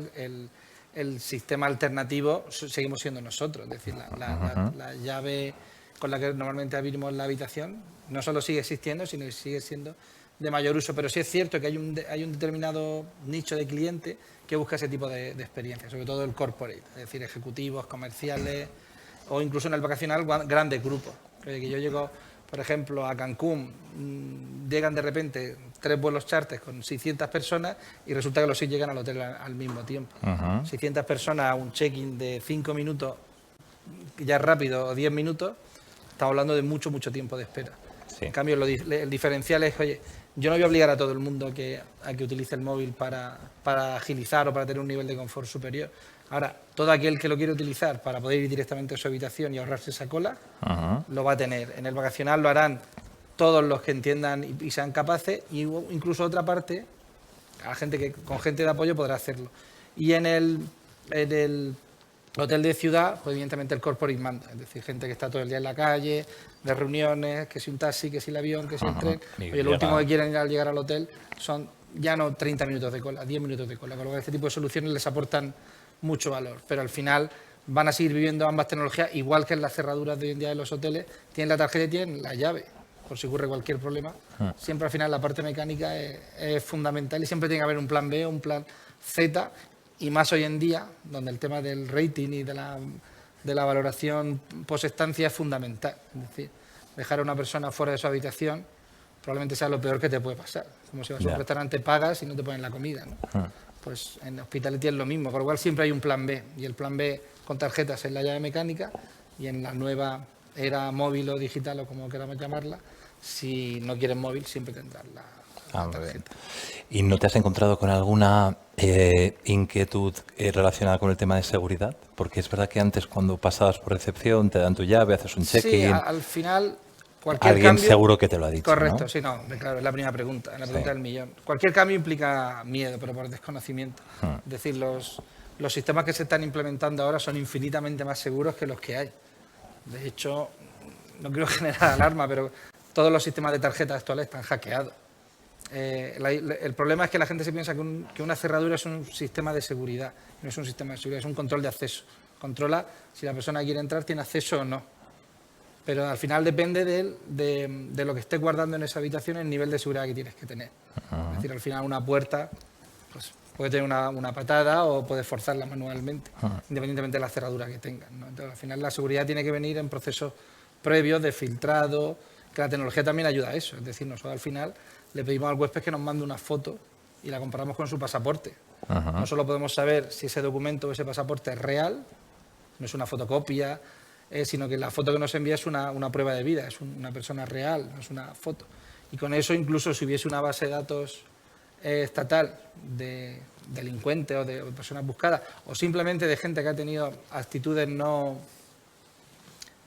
Speaker 3: el sistema alternativo seguimos siendo nosotros. Es decir, la llave con la que normalmente abrimos la habitación no solo sigue existiendo, sino que sigue siendo de mayor uso. Pero sí es cierto que hay un determinado nicho de cliente que busca ese tipo de experiencia, sobre todo el corporate, es decir, ejecutivos, comerciales o incluso en el vacacional grandes grupos. Que yo llego, por ejemplo, a Cancún, llegan de repente 3 vuelos charters con 600 personas y resulta que los 6 llegan al hotel al mismo tiempo. 600 personas a un check-in de 5 minutos, ya rápido, o 10 minutos, estamos hablando de mucho tiempo de espera. Sí. En cambio, el diferencial es, oye, yo no voy a obligar a todo el mundo a que utilice el móvil para agilizar o para tener un nivel de confort superior. Ahora, todo aquel que lo quiere utilizar para poder ir directamente a su habitación y ahorrarse esa cola, lo va a tener. En el vacacional lo harán todos los que entiendan y sean capaces, y incluso otra parte, a gente que con gente de apoyo podrá hacerlo. Y en el hotel de ciudad, pues evidentemente el corporate manda, es decir, gente que está todo el día en la calle, de reuniones, que si un taxi, que si el avión, que si el tren. Oye, lo último que quieren al llegar al hotel son ya no 30 minutos de cola, 10 minutos de cola, con lo que este tipo de soluciones les aportan mucho valor, pero al final van a seguir viviendo ambas tecnologías, igual que en las cerraduras de hoy en día de los hoteles, tienen la tarjeta y tienen la llave, por si ocurre cualquier problema. Siempre al final la parte mecánica es fundamental y siempre tiene que haber un plan B o un plan Z, y más hoy en día, donde el tema del rating y de la valoración post-estancia es fundamental. Es decir, dejar a una persona fuera de su habitación probablemente sea lo peor que te puede pasar. Como si vas a un restaurante, pagas y no te ponen la comida, ¿no? Pues en Hospitality es lo mismo, con lo cual siempre hay un plan B, y el plan B con tarjetas es la llave mecánica, y en la nueva era móvil o digital o como queramos llamarla, si no quieres móvil siempre tendrás la tarjeta.
Speaker 7: ¿Y no te has encontrado con alguna inquietud relacionada con el tema de seguridad? Porque es verdad que antes cuando pasabas por recepción te dan tu llave, haces un check-in.
Speaker 3: Sí, al final cualquier
Speaker 7: alguien
Speaker 3: cambio,
Speaker 7: seguro que te lo ha dicho.
Speaker 3: Correcto,
Speaker 7: ¿no?
Speaker 3: sí, no, claro, es la primera pregunta, la pregunta del millón. Cualquier cambio implica miedo, pero por desconocimiento. Es decir, los sistemas que se están implementando ahora son infinitamente más seguros que los que hay. De hecho, no quiero generar alarma, pero todos los sistemas de tarjetas actuales están hackeados. El problema es que la gente se piensa que una cerradura es un sistema de seguridad, no es un sistema de seguridad, es un control de acceso. Controla si la persona quiere entrar, tiene acceso o no. Pero al final depende de lo que estés guardando en esa habitación, el nivel de seguridad que tienes que tener. Es decir, al final una puerta pues, puede tener una patada o puedes forzarla manualmente, independientemente de la cerradura que tengas, ¿no? Entonces, al final la seguridad tiene que venir en procesos previos de filtrado, que la tecnología también ayuda a eso. Es decir, nosotros al final le pedimos al huésped que nos mande una foto y la comparamos con su pasaporte. No solo podemos saber si ese documento o ese pasaporte es real, no es una fotocopia, sino que la foto que nos envía es una prueba de vida, es una persona real, no es una foto. Y con eso, incluso si hubiese una base de datos estatal de delincuentes o de personas buscadas, o simplemente de gente que ha tenido actitudes no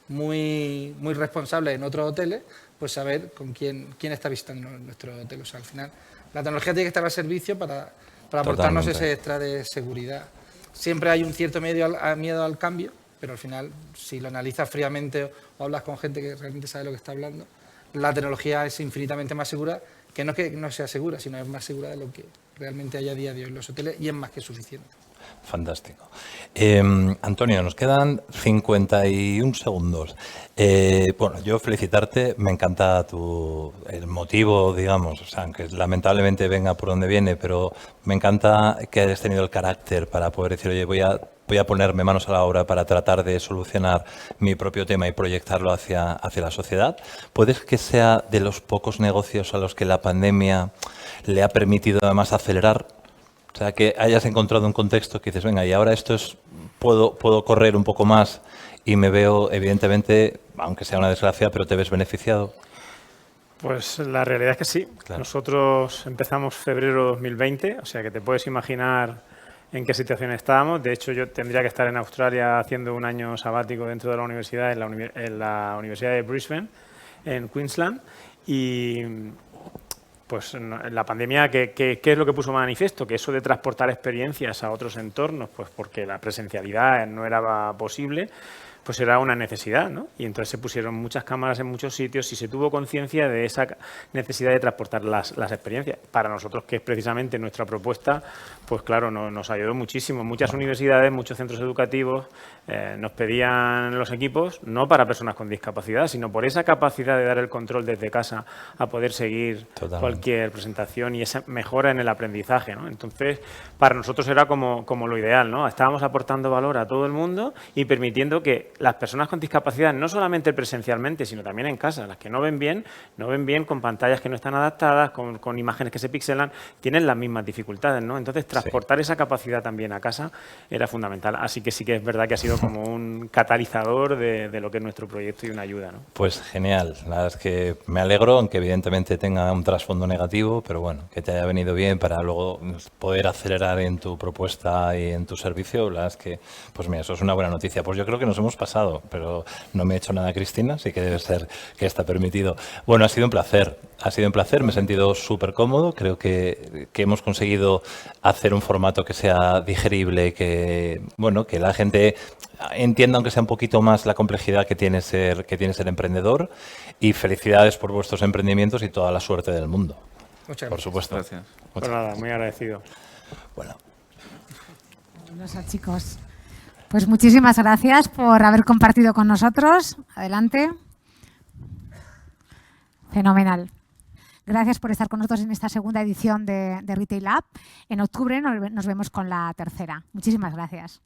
Speaker 3: muy responsables en otros hoteles, pues saber con quién está visitando nuestro hotel. O sea, al final, la tecnología tiene que estar al servicio para aportarnos ese extra de seguridad. Siempre hay un cierto miedo al cambio, pero al final, si lo analizas fríamente o hablas con gente que realmente sabe lo que está hablando, la tecnología es infinitamente más segura, que no sea segura, sino es más segura de lo que realmente hay a día de hoy en los hoteles, y es más que suficiente.
Speaker 7: Fantástico. Antonio, nos quedan 51 segundos. Bueno, yo felicitarte, me encanta el motivo, digamos, o sea, aunque lamentablemente venga por donde viene, pero me encanta que hayas tenido el carácter para poder decir, oye, voy a ponerme manos a la obra para tratar de solucionar mi propio tema y proyectarlo hacia la sociedad. ¿Puedes que sea de los pocos negocios a los que la pandemia le ha permitido además acelerar? O sea, que hayas encontrado un contexto que dices, venga, y ahora puedo correr un poco más y me veo, evidentemente, aunque sea una desgracia, pero te ves beneficiado.
Speaker 5: Pues la realidad es que sí. Claro. Nosotros empezamos febrero de 2020, o sea que te puedes imaginar en qué situación estábamos. De hecho, yo tendría que estar en Australia haciendo un año sabático dentro de la universidad, en la Universidad de Brisbane, en Queensland, y pues la pandemia, ¿qué es lo que puso manifiesto? Que eso de transportar experiencias a otros entornos, pues porque la presencialidad no era posible, pues era una necesidad, ¿no? Y entonces se pusieron muchas cámaras en muchos sitios y se tuvo conciencia de esa necesidad de transportar las experiencias. Para nosotros, que es precisamente nuestra propuesta, pues claro, nos ayudó muchísimo. Muchas universidades, muchos centros educativos nos pedían los equipos, no para personas con discapacidad, sino por esa capacidad de dar el control desde casa a poder seguir cualquier presentación y esa mejora en el aprendizaje, ¿no? Entonces, para nosotros era como lo ideal, ¿no? Estábamos aportando valor a todo el mundo y permitiendo que las personas con discapacidad, no solamente presencialmente, sino también en casa, las que no ven bien con pantallas que no están adaptadas, con imágenes que se pixelan, tienen las mismas dificultades, ¿no? Entonces, transportar esa capacidad también a casa era fundamental. Así que sí que es verdad que ha sido como un catalizador de lo que es nuestro proyecto y una ayuda, ¿no?
Speaker 7: Pues genial. La verdad es que me alegro, aunque evidentemente tenga un trasfondo negativo, pero bueno, que te haya venido bien para luego poder acelerar en tu propuesta y en tu servicio. La verdad es que, pues mira, eso es una buena noticia. Pues yo creo que nos hemos pasado, pero no me he hecho nada, Cristina, así que debe ser que está permitido. Bueno, ha sido un placer. Ha sido un placer, me he sentido súper cómodo. Creo que hemos conseguido hacer un formato que sea digerible, que la gente entienda, aunque sea un poquito más, la complejidad que tiene ser emprendedor. Y felicidades por vuestros emprendimientos y toda la suerte del mundo.
Speaker 3: Muchas gracias.
Speaker 7: Por supuesto.
Speaker 8: Gracias.
Speaker 5: Pues nada, muy agradecido.
Speaker 7: Bueno.
Speaker 1: Fabuloso, chicos. Pues muchísimas gracias por haber compartido con nosotros. Adelante. Fenomenal. Gracias por estar con nosotros en esta segunda edición de Retail Lab. En octubre nos vemos con la tercera. Muchísimas gracias.